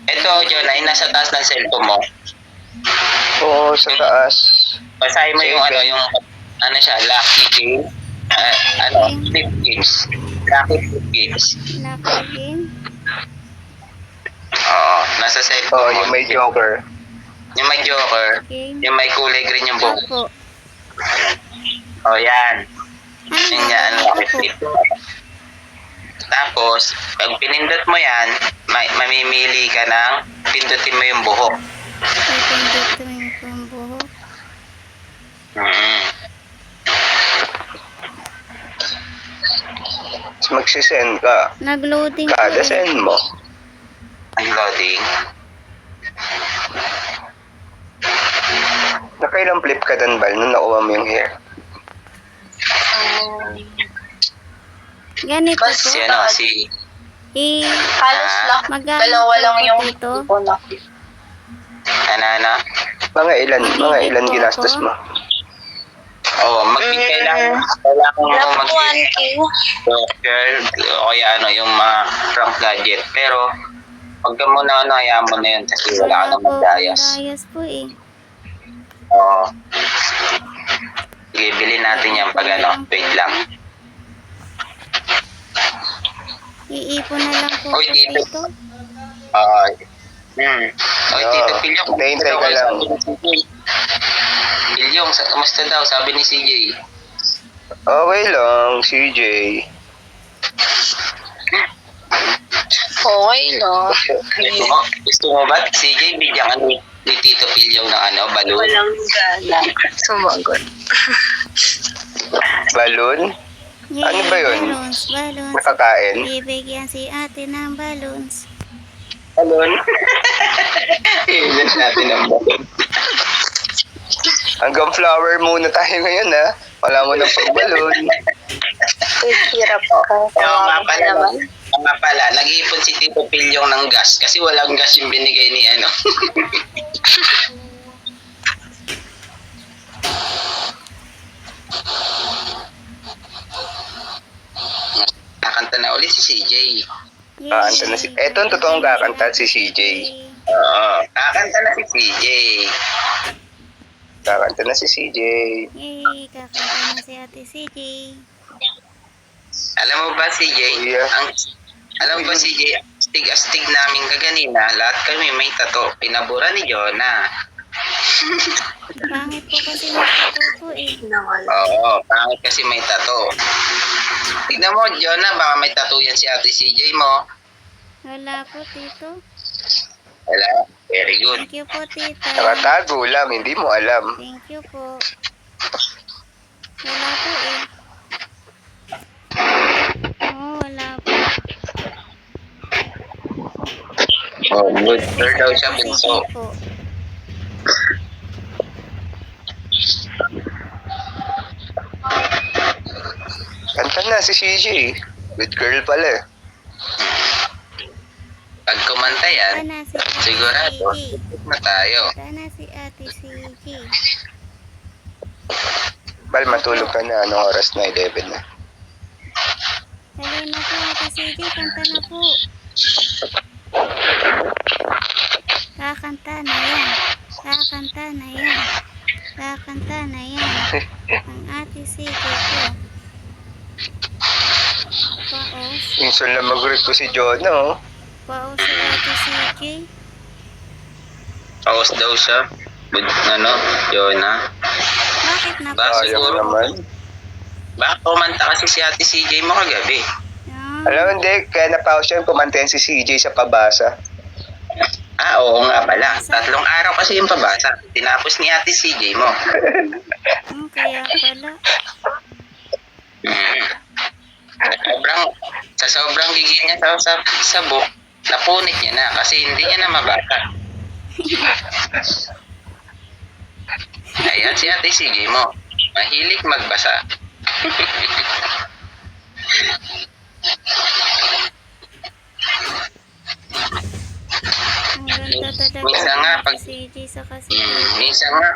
Ito, John, ay nasa taas ng cellphone mo. Oo, sa taas. Basahin mo yung ano siya, lucky game. Flip games. Lucky flip games. Lucky game. Oo, nasa cellphone mo. Yung may Joker. Yung may joker. Game. Yung may kulay green yung buhok. Opo. Yan. Ano Yun yan, ba? lucky flip. Tapos, pag pinindot mo yan, mamimili ka ng pindutin mo yung buhok. Pipindutin ko ang buhok. Magsisend ka. Nag-loading po Kada eh. send mo. Ang loading. Nakailang flip ka doon, Bal, nung nakuha mo yung hair? Ganito po. Si Halos lang. Magkano Dalawa lang po yung dito? una. ano? Mga ilan Hindi po ginastos ako. mo? Oo, kailangan mo Wala po mag 1K. joker o kaya yung mga prank gadget. Pero, pag ka muna hayaan mo na yun kasi wala ka Wala naman po akong dayas. dayas po eh. Oo. Sige, bilhin natin yan pag wait lang. Iipon na lang po Oy, ako Tito. dito. Oy, Tito Pilyong. Hintay ka lang. Pilyong, kamusta daw? Sabi ni CJ. Okay lang, CJ. Okay lang. Gusto mo ba, CJ, bigyan ka ni Tito Pilyong ng balon? Walang gana. Sumagot. Balon? Yay, Ano ba yun? Balloons. Nakakain? Bibigyan si ate ng balloons. Balon? Ilan natin ang balon. Hanggang flower muna tayo ngayon, ha? Wala mo ng pagbalon. Hirap ako. Nga Kawawa naman. pala, nag-iipon si Tito Pilyong ng gas kasi walang gas yung binigay ni Kakanta na ulit si CJ. Yay. Kakanta na si... Eto ang totoong kakanta si CJ. Oo, kakanta na si CJ. Kakanta na si CJ. Yay, kakanta na si ate CJ. Alam mo ba CJ, Yeah. alam mo ba CJ, astig namin kaganina, lahat kami may tato, pinabura ni Jonah. Pangit po kasi nakatuto eh. Oo, pangit kasi may tato. Tignan mo, Jonah, baka may tato yan si ate CJ mo. Wala po, Tito. Wala, very good. Thank you po, Tita. Nakatago lang, hindi mo alam. Thank you po. Wala po eh. Oo, wala po. Oh, good. Sure daw siya, bunso. CJ po. Kanta na si CJ. Good girl pala eh. Pag kumanta yan, Sana si ate sigurado, CJ. na tayo. Sana si ate CJ. Bal, matulog ka na. Anong oras na? 11 na. Dali na po, ate CJ. Kanta na po. Kakanta na yan. Kakanta na yan. Kakanta na yan. Ang ate CJ ko. Paos. Minsan lang mag-request si Jonah, oh. Paos si ate CJ. Paus daw siya. Ano, Jonah. Bakit na Ba, po? Sayang siguro. naman. Baka kumanta kasi si Ate CJ mo kagabi. Alam mo, hindi. Kaya napause siya kumantayan si CJ sa pabasa. Ah, oo nga pala. 3 araw kasi yung pabasa. Tinapos ni Ate CJ mo. Kaya pala. Sa sobrang gigil niya sa book, napunit niya na kasi hindi niya na mabasa. Ayan si Ate CJ mo. Mahilig magbasa. Ang ganda talaga Minsan nga, ng pag- CJ sa kasi. Minsan nga,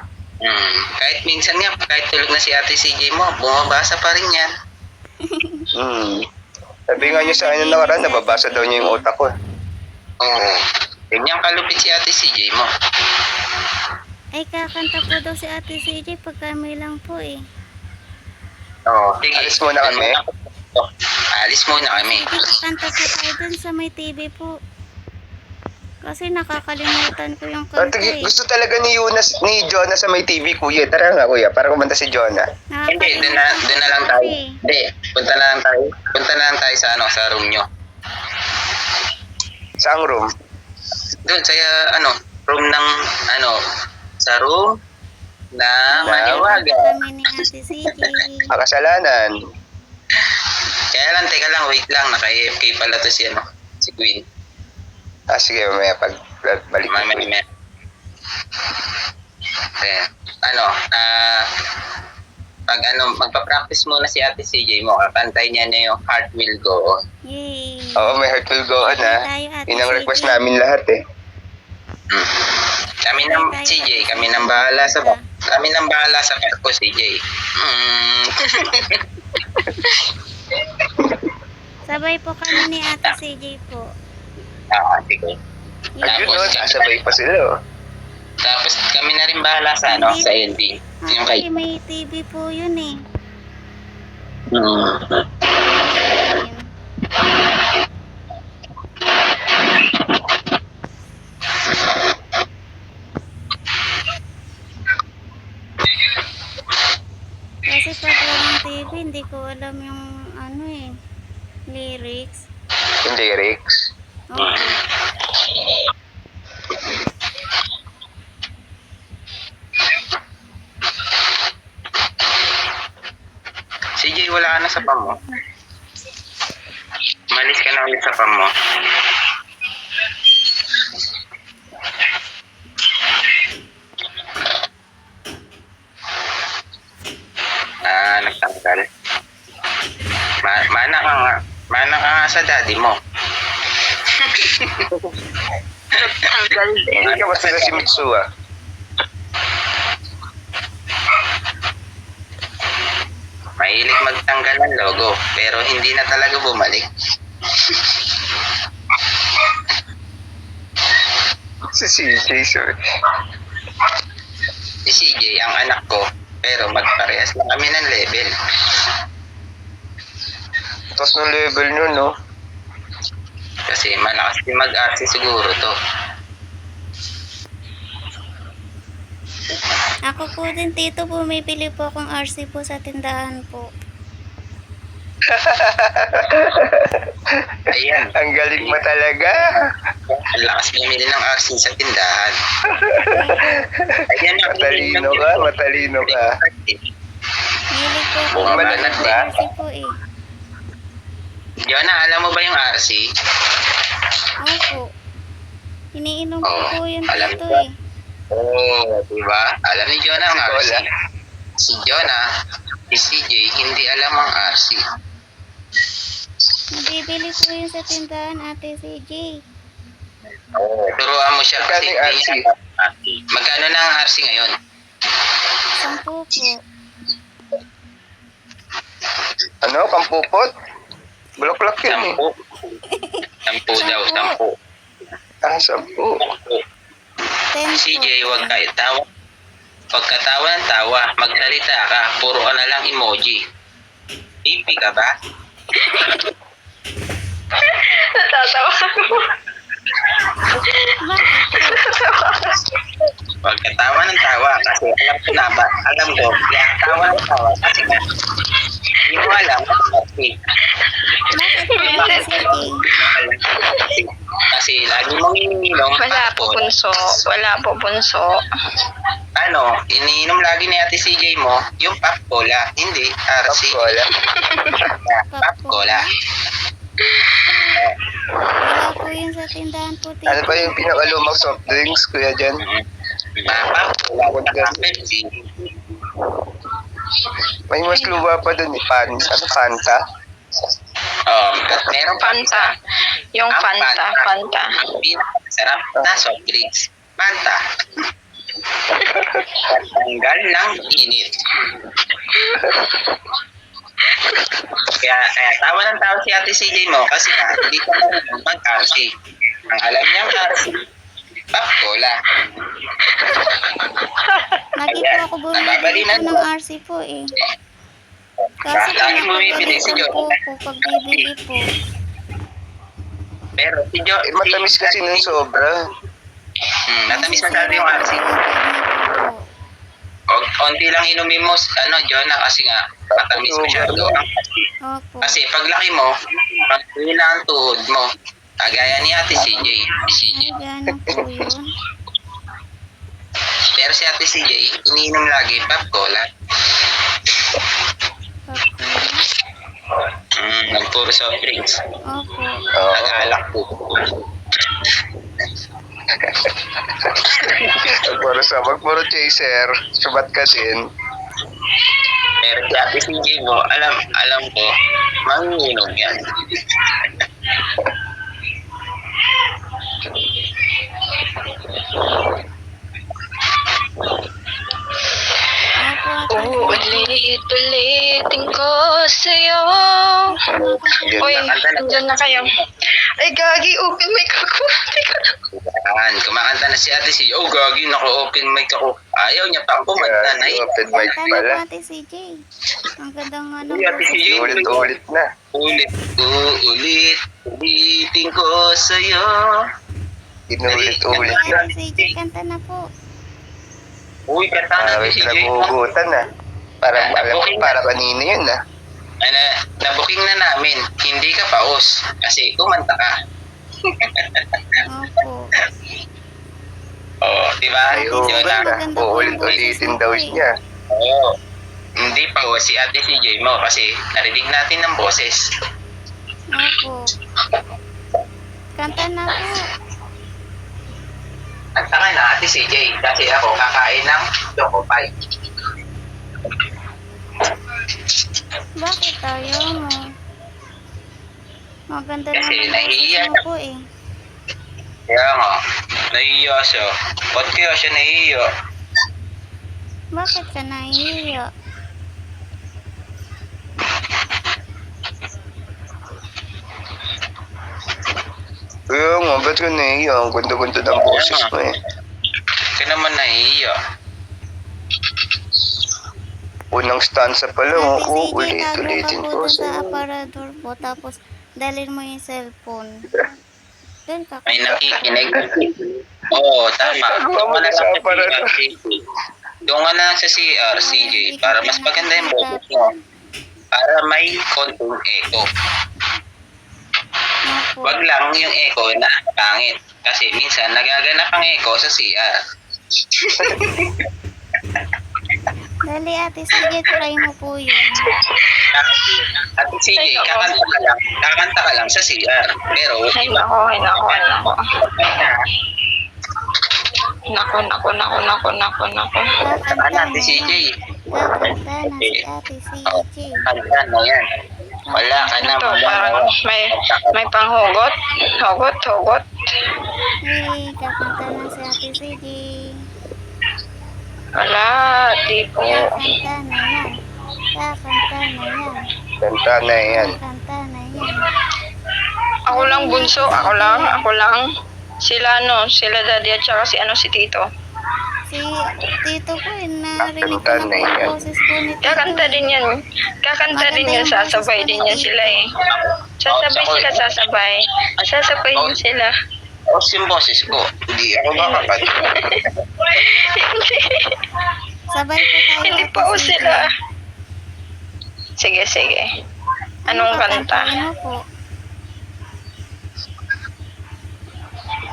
kahit minsan nga, kahit tulog na si Ate CJ mo, bumabasa pa rin yan. Sabi nga niya sa akin na nakaraan, nababasa daw niya yung utak ko. Oo. Ganyan kalupit si Ate CJ mo. Ay, kakanta po daw si ate CJ pag kami lang po eh. Oo. Sige, Alis muna kami. Alis muna kami. Sige, kakanta po tayo dun sa may TV po. Kasi nakakalimutan ko yung kanta eh. Gusto talaga ni Jonah sa may TV, kuya. Tara nga, kuya, para kumanta si Jonah. Hindi, doon na lang tayo. Hindi, punta na lang tayo sa sa room nyo. Saang room? Doon sa room ng sa room na mahiwaga. Kami ni ate CJ. Makasalanan. Kaya lang, teka lang, wait lang, naka-AFK pala to si Queen. Sige, mamaya balik. Mamaya. Ayan. Magpa-practice muna si Ate CJ mo, kakantay niya na yung Heart Will Go On. Yay. Oo, may heart will go on, ha. Tayo, ate Yun ang CJ. request namin lahat, eh. Kami nang CJ, kami nang bahala sa barko, CJ. Sabay po kami ni ate CJ po. Sige. Ayun, no, sasabay pa sila, oh. Tapos kami na rin bahala sa sa LB. Yung Kasi kay may TV po yun eh. Kasi pag walang TV, hindi ko alam yung lyrics. Yung lyrics. Okay. CJ, wala ka na sa pam mo. Malis ka na ulit sa pam mo. Nagtanggal. Mana ka nga sa daddy mo. Hindi ka ba sila si Mitsuha? Mahilig magtanggal ng logo, pero hindi na talaga bumalik. Si CJ, sir. Si CJ, ang anak ko, pero magparehas na kami ng level. Tapos ng level nyo, no? Kasi malakas din mag-arsi siguro to. Ako po din, tito, bumibili po akong RC po sa tindahan po. Ayan, Ang galing mo talaga. ang lakas bumili ng RC sa tindahan. Ayan, Matalino ka, matalino ka. Hilig po ako Bumalik ng na ba? RC po eh. Jonah, alam mo ba yung RC? Opo. Iniinom ko Oo, po yun alam dito ko. eh. Diba? Alam ni Jonah ang RC. Wala. Si Jonah, si CJ, hindi alam ang RC. Nabibili po yun sa tindahan, ate CJ. Turuan mo siya Magkano kasi yung RC? hindi niya alam. Magkano na ang RC ngayon? 10 po. Ano, pampupot? Bulaklak yun, eh. 10 daw, 10. 10. 10 CJ, po. huwag ka itawa. Pagkatawa ng tawa, magsalita ka, puro ka na lang emoji. Pipi ka ba? Natatawa ako. Pagkatawa ng tawa, kasi alam ko na ba, alam ko, kaya tawa ng tawa, kasi nga, hindi mo alam, kasi, Bakit po, Ate CJ? kasi lagi mong iniinom, Wala po, Pacpol. bunso. Wala po, bunso. Ano, iniinom lagi ni Ate CJ mo, yung pop cola, hindi, RC. Wala. Pop cola. Wala po yun sa tindahan po, tito. Ano pa yung pinakalumang soft drinks, kuya dyan? Pop cola, wag ka Pepsi. May mas luwa pa dun eh. Fanta? Meron pa Fanta. Yung Ang Fanta. Ang pinakasarap na soft drinks. Fanta. Tanggal ng init. Kaya tawa ng tawa si Ate CJ mo kasi nga, hindi ka marunong mag-RC. Ang alam niyang RC, pop cola. Lagi po ako bumibili po ng RC po eh. Kasi Lagi mo bumibili si pinapagalitan Jo. po ako pag bibili po. Pero si Jo, Eh, matamis kasi nun sobra. matamis masyado yung RC. Onti lang inumin mo, John, kasi nga, matamis masyado ang RC. Opo. Kasi paglaki mo, pag-uwi na ang tuhod mo, kagaya ni Ate CJ. Ay, gano'n po yun. Pero si Ate CJ, iniinom lagi pop cola. Opo. Nagpuro soft drinks. Opo. Oo. Nag-alak po. Magpuro chaser. Subat ka din. Pero si Ate CJ mo, alam ko, manginginom yan. Opo, Ate CJ. Ulit-ulitin ko sa'yo. Uy, andyan na kayo. Ay, gagi, open mic ako. Yan, kumakanta na si Ate CJ. Oh, gagi, naka-open mic ako. Ayaw niya pa kumanta na eh. Open mic Kanta na po, pala. Ate CJ. Ang ganda nga ng Uy, Ate CJ, Ulit-ulit na. ulitin ko sa'yo. Inulit-ulit na. Ate CJ, kanta na po. Uy, kanta na Parang Ate CJ. pinagugutan na. Parang alam ko, para kanino yun ah. Nabuking na namin, hindi ka paus kasi kumanta ka. Opo. Oo, di ba? Ay, oo, Yun na. ganda. Uulit-ulitin daw niya. Oo. Hindi paus si Ate CJ mo kasi narinig natin ng boses. Opo. Kanta na po. Kanta ka na Ate CJ kasi ako kakain ng Choco Pie. Bakit ayaw mo? Maganda Kasi naman nahihiya boses mo siya. po eh. Kaya nga, nahihiya siya. Ba't kaya siya nahihiya? Bakit ka nahihiya? Kaya nga, ba't ka nahiya? Ang ganda-ganda ng boses mo eh. Kaya naman nahihiya. Unang stanza pa lang, Ate oo, CJ, tago ka ulit-ulitin po ko dun sa sa'yo. aparador po. Tapos, dalhin mo yung cellphone. Doon ka. May nakikinig. Oo, tama. Doon ka na lang sa CR, CJ. Doon ka na lang sa CR, CJ. Para mas maganda yung boses mo. Para may konting echo. Opo. Wag lang yung echo na pangit. Kasi minsan nagaganap ang echo sa CR. Dali, Ate CJ, try mo po yun. At CJ, kakanta ka lang sa CR. Pero Ay, iba. nako, ay, nako, ay, nako. Nako. Kakanta na Ate CJ. Kakanta na si Ate CJ. Kanta na yan. Wala ka na. Ito, parang may panghugot. Hugot. Hey, kakanta na si Ate CJ. Wala, di po. Kakanta na yan. Kakanta na yan. Kanta na yan. Kakanta na yan. Ako lang bunso, ako lang. Sila daddy at saka si tito. Si Tito po, narinig ko Kanta na na po ang yan. boses po ni Tito. Kakanta din yan. Kakanta din yan. Sasabay din yan sila eh. Sasabay sila, sasabay. Sasabay din sila. Tapos yung boses ko, hindi ako makapag. Sabay po tayo. Hindi Ate pa o CJ. sila. Sige, sige. Anong kanta? Ano po?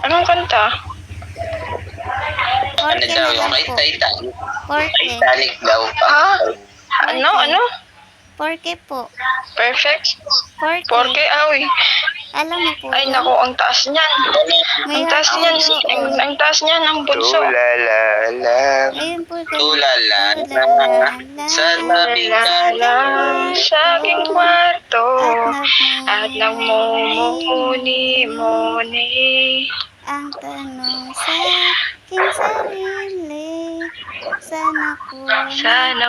Anong kanta? Ano Porke daw, na yung lang kay po. Titanic. Porke. Titanic daw pa. Ha? Ano? Ano? Porke po. Perfect? Porke. Porke, awi. Alam mo po. Ay, yun? naku, ang taas niyan. May Ang taas heart niyan. po. Ang taas niyan, ang bunso. Tulala lang. Ayun po. Tulala sa labing Lang sa aking kwarto at nagmumuni-muni. Ang tanong sa aking sarili, sana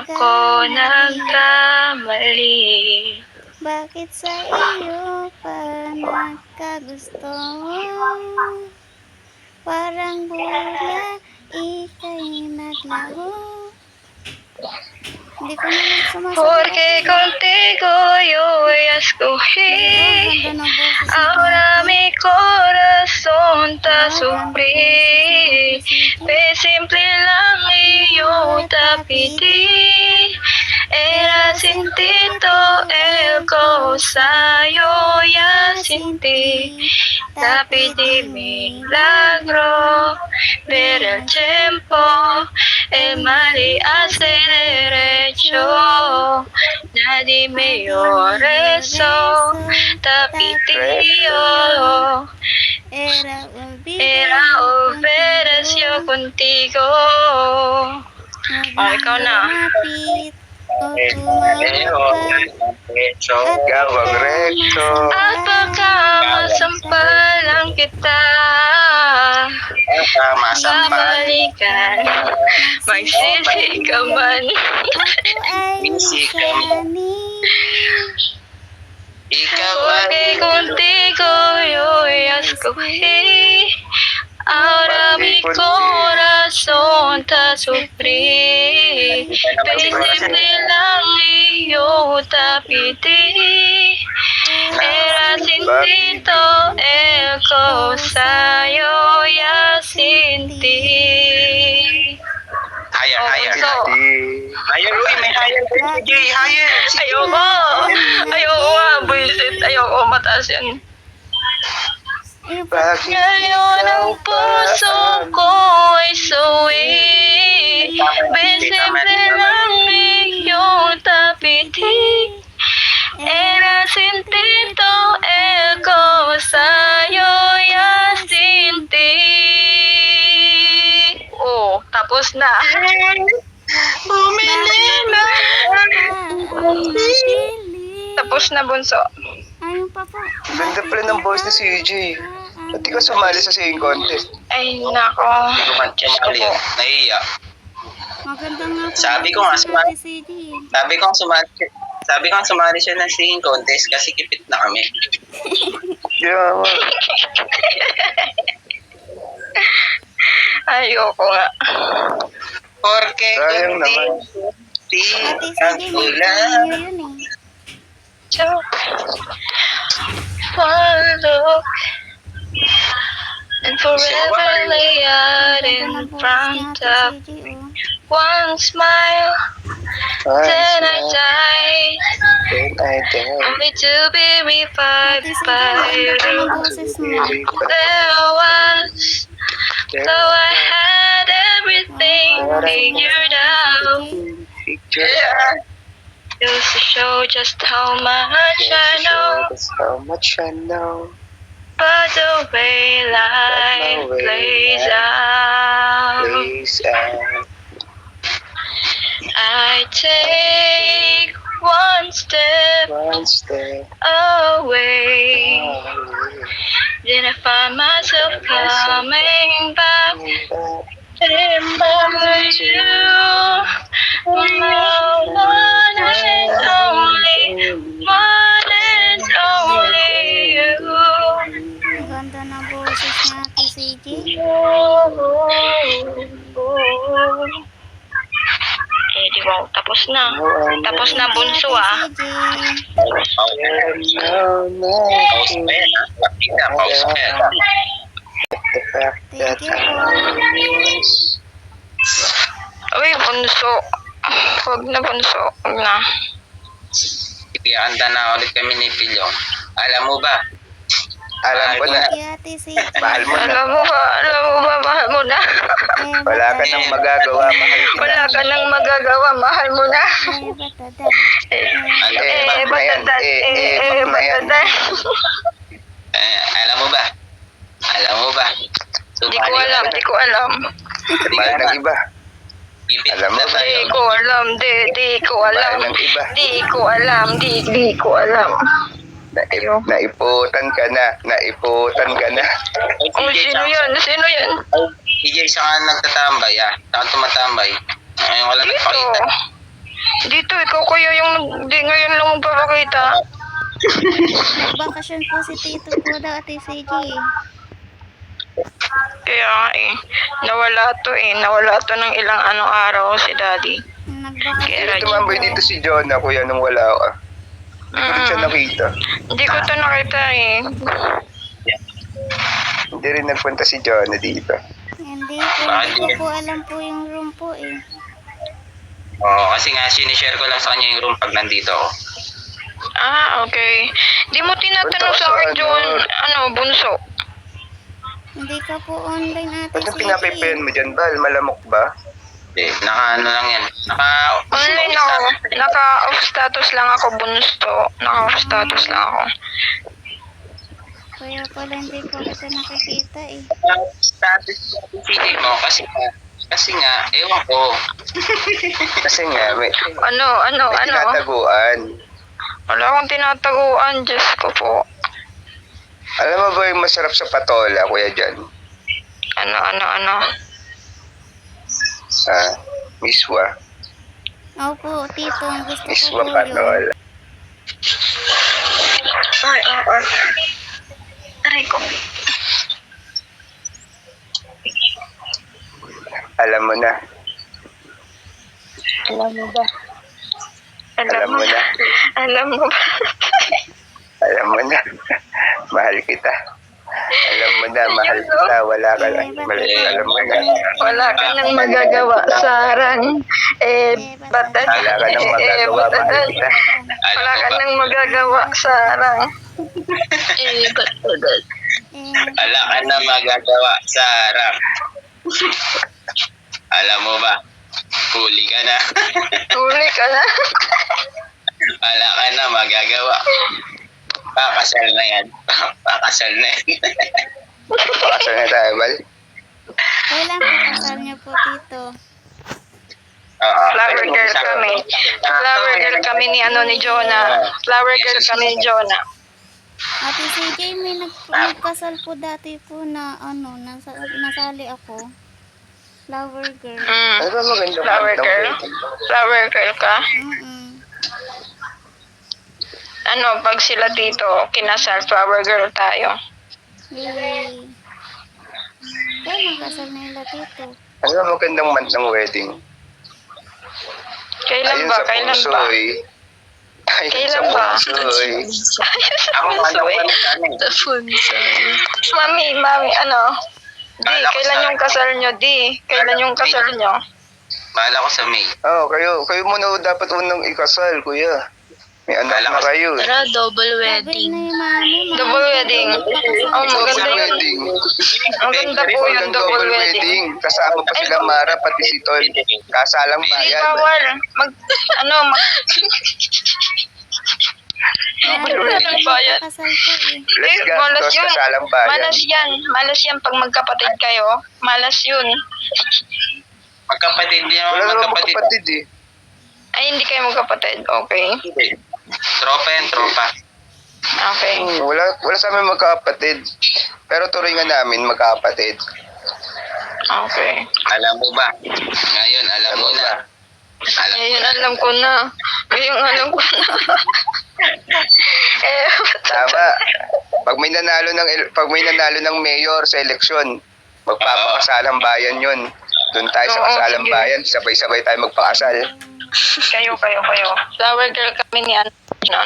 ko nagkamali. bakit sa iyo pa nagkagusto? Parang bula, ika'y naglaho. Hindi ko naman sumasagot. Porque contigo yo voy a escoger. Ang ganda ng boses ni Ahora Ate. mi corazón está sufrir. Simple lang iyo tapiti. Era sin ti todo el cosa yo ya sin ti. Tapiti milagro. Ver el tiempo. El mal y hace derecho. Nadie me rezo. Tapitío. Era obedeció contigo. Oh, ikaw na. Lumapit o tumawag Gawang rekto. At baka masampalang kita. Masampal. Babalikan. Magsisi ka man. Ako ay Busy ka sani. Ikaw Porque ay contigo yo escogí. Ahora mi corazón está sufrir. Simple lang iyo tapiti. Era sin ti todo el cosa yo ya sin ti. higher, higher. So, Higher, uy, may higher. CJ, higher. ayoko. Ayoko nga, buisit. Ayoko, mataas yan. Bakit Ngayon ang puso ko ay suwi. Simple lang iyong tapiti. Era sin ti todo el cosa yo ya sin ti. Oh, tapos na. Bumili na. Tapos na, bunso. Ayun pa po. Ganda pala ng voice ni CJ. Ba't di ka sumali sa singing contest? Ay, nako. Hindi ko man sumali yan. Nahiya. Maganda nga po. Sabi ko nga, si sumali. Ate CJ. Sabi ko sumali siya ng singing contest kasi kipit na kami. Yeah, Ayoko nga. Porque Sayang naman. di Ate ang CJ, ulan. yun eh. Joke. One look and forever lay out in front of one smile. Then I died, Then I died. only to be revived Ate CJ, by ang ganda ng you. boses mo. There was, though I had everything figured out. Yeah. Just to show just how much I know. That's how much I know. But the way life plays out, Please, I take one step one step away. away. Then I find myself coming back. Back Remember you, one and only you. Ang ganda ng boses ni Ate CJ. Oh, Tapos na bunso ah. CJ. Pause pa yan, ha? Pakita, pause pa yan. Thank you po. Uy, bunso. Huwag na bunso. Huwag na. Ipiyakanta na ulit kami ni Pilyong. Alam mo ba? Alam ko na. Thank you, Ate CJ. Mahal mo na. Alam mo ba, mahal mo na. Wala ka nang magagawa. Mahal kita. Wala ka nang magagawa, mahal mo na. Batadan. Alam mo ba? Batadan. Batadan. Alam mo ba? Alam mo ba? Di ko alam, di ko alam. Mahal ng iba. Ipit Alam mo na ba? tayo. Di ko alam, di ko alam. Mahal ng iba. Di ko alam, di ko alam. Naiputan ka na. Naiputan ka na. Oh, sino yan? Sino yan? CJ, saan ka nagtatambay, ah? Saan ka tumatambay? Ngayon wala Dito. nagpakita. Dito, ikaw kuya yung di ngayon lang magpapakita. Bakasyon po si Tito po daw, Ate CJ. Kaya nga eh, nawala to ng ilang anong araw si daddy. Nagbakasyon. Tumambay dito si Jonah, kuya, nung wala ka. Hindi ko rin siya nakita. Hindi ko to nakita eh. Hindi rin nagpunta si Jonah dito. Hindi ko po alam po yung room po eh. Oo, kasi nga sinishare ko lang sa kanya yung room pag nandito ako. Ah, okay. Di mo tinatanong sa akin, John, bunso. Hindi ka po online, Ate Ba't yung CJ. pinapipen mo dyan, Bal? Malamok ba? Naka lang yan. Online ako. Naka-off status lang ako, bunso. Naka-off status lang ako. Kaya pala hindi po kita nakikita eh. Status CJ mo kasi nga, ewan ko. Kasi nga, may Ano? tinataguan. Wala akong tinataguan, Diyos ko po. Alam mo ba yung masarap sa patola, kuya, dyan? Ano? Miswa. Opo, Tito, ang gusto ko Miswa po yun. patola. Ay, Aray ko. Alam mo na. Alam mo ba? Alam mo na. Alam mo ba? Alam mo na. Mahal kita. Alam mo na, mahal kita. Wala ka lang. Alam mo na. Wala ka nang magagawa, sarang. Batad. Wala ka nang magagawa, mahal kita. Wala ka nang magagawa, sarang. Batad. Wala ka na magagawa sa harap. Alam mo ba? Huli ka na. Huli ka na. Wala ka na magagawa. Pakasal na yan. Pakasal na yan. Pakasal na tayo, Bal. Kailan po kasal niyo po, Tito? Flower girl kami. Flower girl kami ni Jonah. Flower girl kami ni Jonah. Ate CJ, may nagkasal po dati po na nasali ako. Flower girl. Ano ba magandang Flower kantang girl? wedding? Flower girl ka? Mm-mm. Pag sila dito, kinasal, flower girl tayo. Yay. Kailan kasal na nila, Tito? Ano ba magandang month ng wedding? Kailan Ayun ba? sa Kailan puso, ba? eh. Ayun Kailan sa ba? puso, eh. Ako Bunso, eh. The funso. Mami, Di, kailan yung kasal nyo? Kailan yung kasal nyo? Bahala ko sa May. Kayo muna dapat unang ikasal, kuya. May anak na kayo. Tara, double Sabi wedding. na yung mami. Double wedding. Oh, maganda Double yun. wedding. Ang ganda po yung Magandang double wedding. Kasama pa sila Mara, pati si Tol. Kasalang Hindi bayan. bawal. Bayan. Kasal po eh. Let's Malas gastos, yun. kasalang bayan. Malas yan pag magkapatid kayo. Malas yun. Magkapatid din Wala naman, naman magkapatid. magkapatid eh. Ay, hindi kayo magkapatid. Okay. Tropa yan, tropa. Okay. Wala sa amin magkapatid. Pero turingan namin magkapatid. Okay. Alam mo ba? Ngayon, alam mo na. Ngayon alam ko na. Tama. Pag may nanalo ng mayor sa eleksyon, magpapakasalang bayan 'yon. Doon tayo sa Oo, kasalang sige. bayan, sabay-sabay tayo magpakasal. Kayo. Flower girl kami ni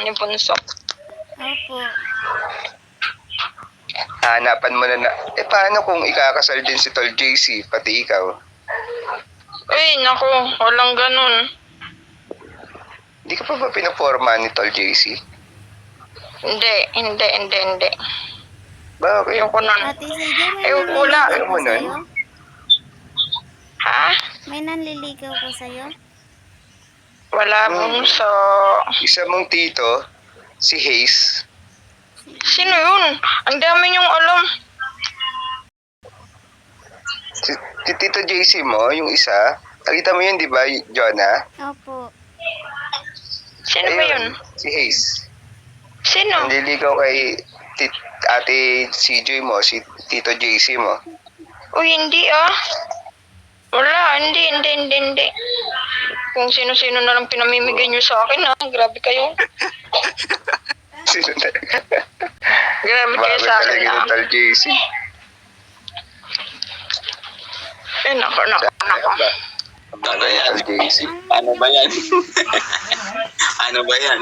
ni Bunso. Opo. Hanapan mo na. Paano kung ikakasal din si Tol JC, pati ikaw? Uy, naku, walang ganun. Hindi ka pa ba pinaporma ni Tol JC? Hindi. Bakit? Ayoko nun. Ate CJ, may Wala. nanliligaw Ayaw mo pa nun? sa'yo? Ha? May nanliligaw pa sa'yo? Wala, Bunso. Isa mong tito, si Hayes. Sino yun? Ang dami niyong alam. Si Tito JC mo, yung isa. Nakita mo yun, di ba, Jonah? Opo. Sino ba yun? Si Hayes. Sino? Nililigaw kay ate CJ mo, si Tito JC mo. Uy, hindi Wala, hindi. Kung sino-sino na lang pinamimigay niyo sa akin Grabe kayo. Sino na? Grabe kayo Bakit sa akin talaga ng Tol JC? Nako. Ano ba yan? Tol JC. Ano ba yan? Ano ba yan?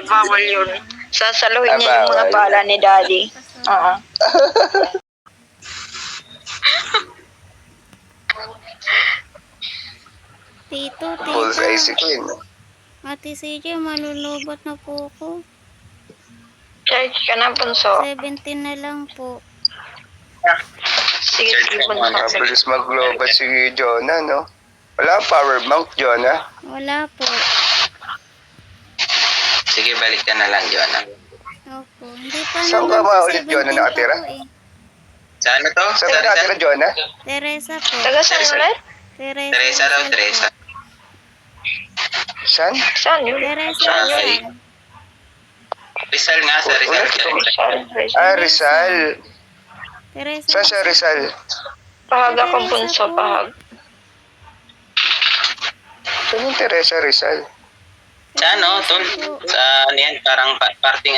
Bawal yun. Sasaluhin niya yung mga Bawal. pala ni Daddy. Oo. Tito. Bullseye si Queen. Ate CJ, malulobot na po ako. Church ka na, Bunso. 17 na lang po. Sige, Bunso. Mabilis mag-global si Jonah, no? Wala power bank, Jonah. Wala po. Sige, balik ka na lang, Jonah. Opo. Hindi pa Saan naman ka ba po, ulit, 17 Jonah, pa nakatira? po eh. Saan na to? Saan ka nakatira, Jonah? Teresa po. Taga saan ulit? Teresa raw, Rizal po. Teresa. Saan? Saan yun? Teresa Saan? Rizal. Rizal nga, sa Rizal. Rizal. Teresa Saan siya, Rizal? Pahag ako, Bunso, pahag. Saan yung Teresa Rizal? Sa ano, tol? Sa ano yan, parang parting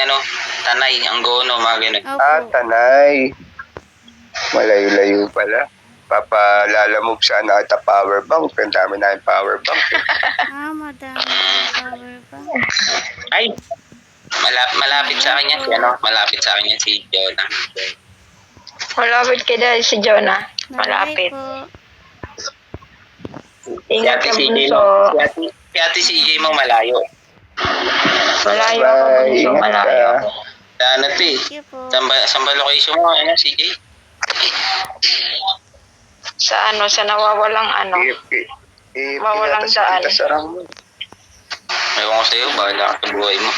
Tanay, Anggono, mga ganun. Ah, Opo. Tanay. Malayo-layo pala. Papalalamove sana kita power bank. Ang dami na yung power bank. Madami po power bank. Ay, malapit sa akin yan, malapit sa akin yan si Jonah. Malapit kay Daddy si Jonah. Bye Malapit. po. Ingat ka, CJ Bunso. mo, si ate CJ mo malayo. Malayo ako, Bye. Bunso. Ingat Malayo. ka. Ano to eh? Thank you po. Saan ba location mo, CJ? Sa nawawalang Mawalang daan. Sarang mo. Ewan ko sa'yo, bahala ka sa buhay mo.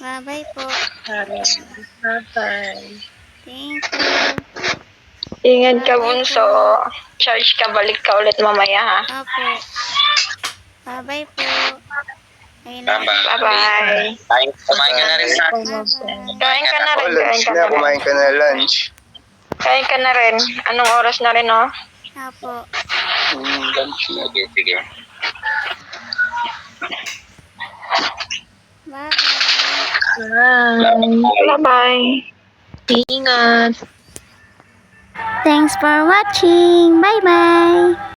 Bye-bye po. Thank you. Ingat ka, Bunso. Charge ka, balik ka ulit mamaya, ha? Opo. Bye-bye po. Ayun na. Bye-bye. Kumain ka na rin na. Bye-bye. Kain ka na rin, Lunch na. Kumain ka na lunch. Kain ka na rin. Anong oras na rin, oh? Opo. Lunch na. Sige. Bye. Bye-bye. Ingat. Thanks for watching. Bye-bye.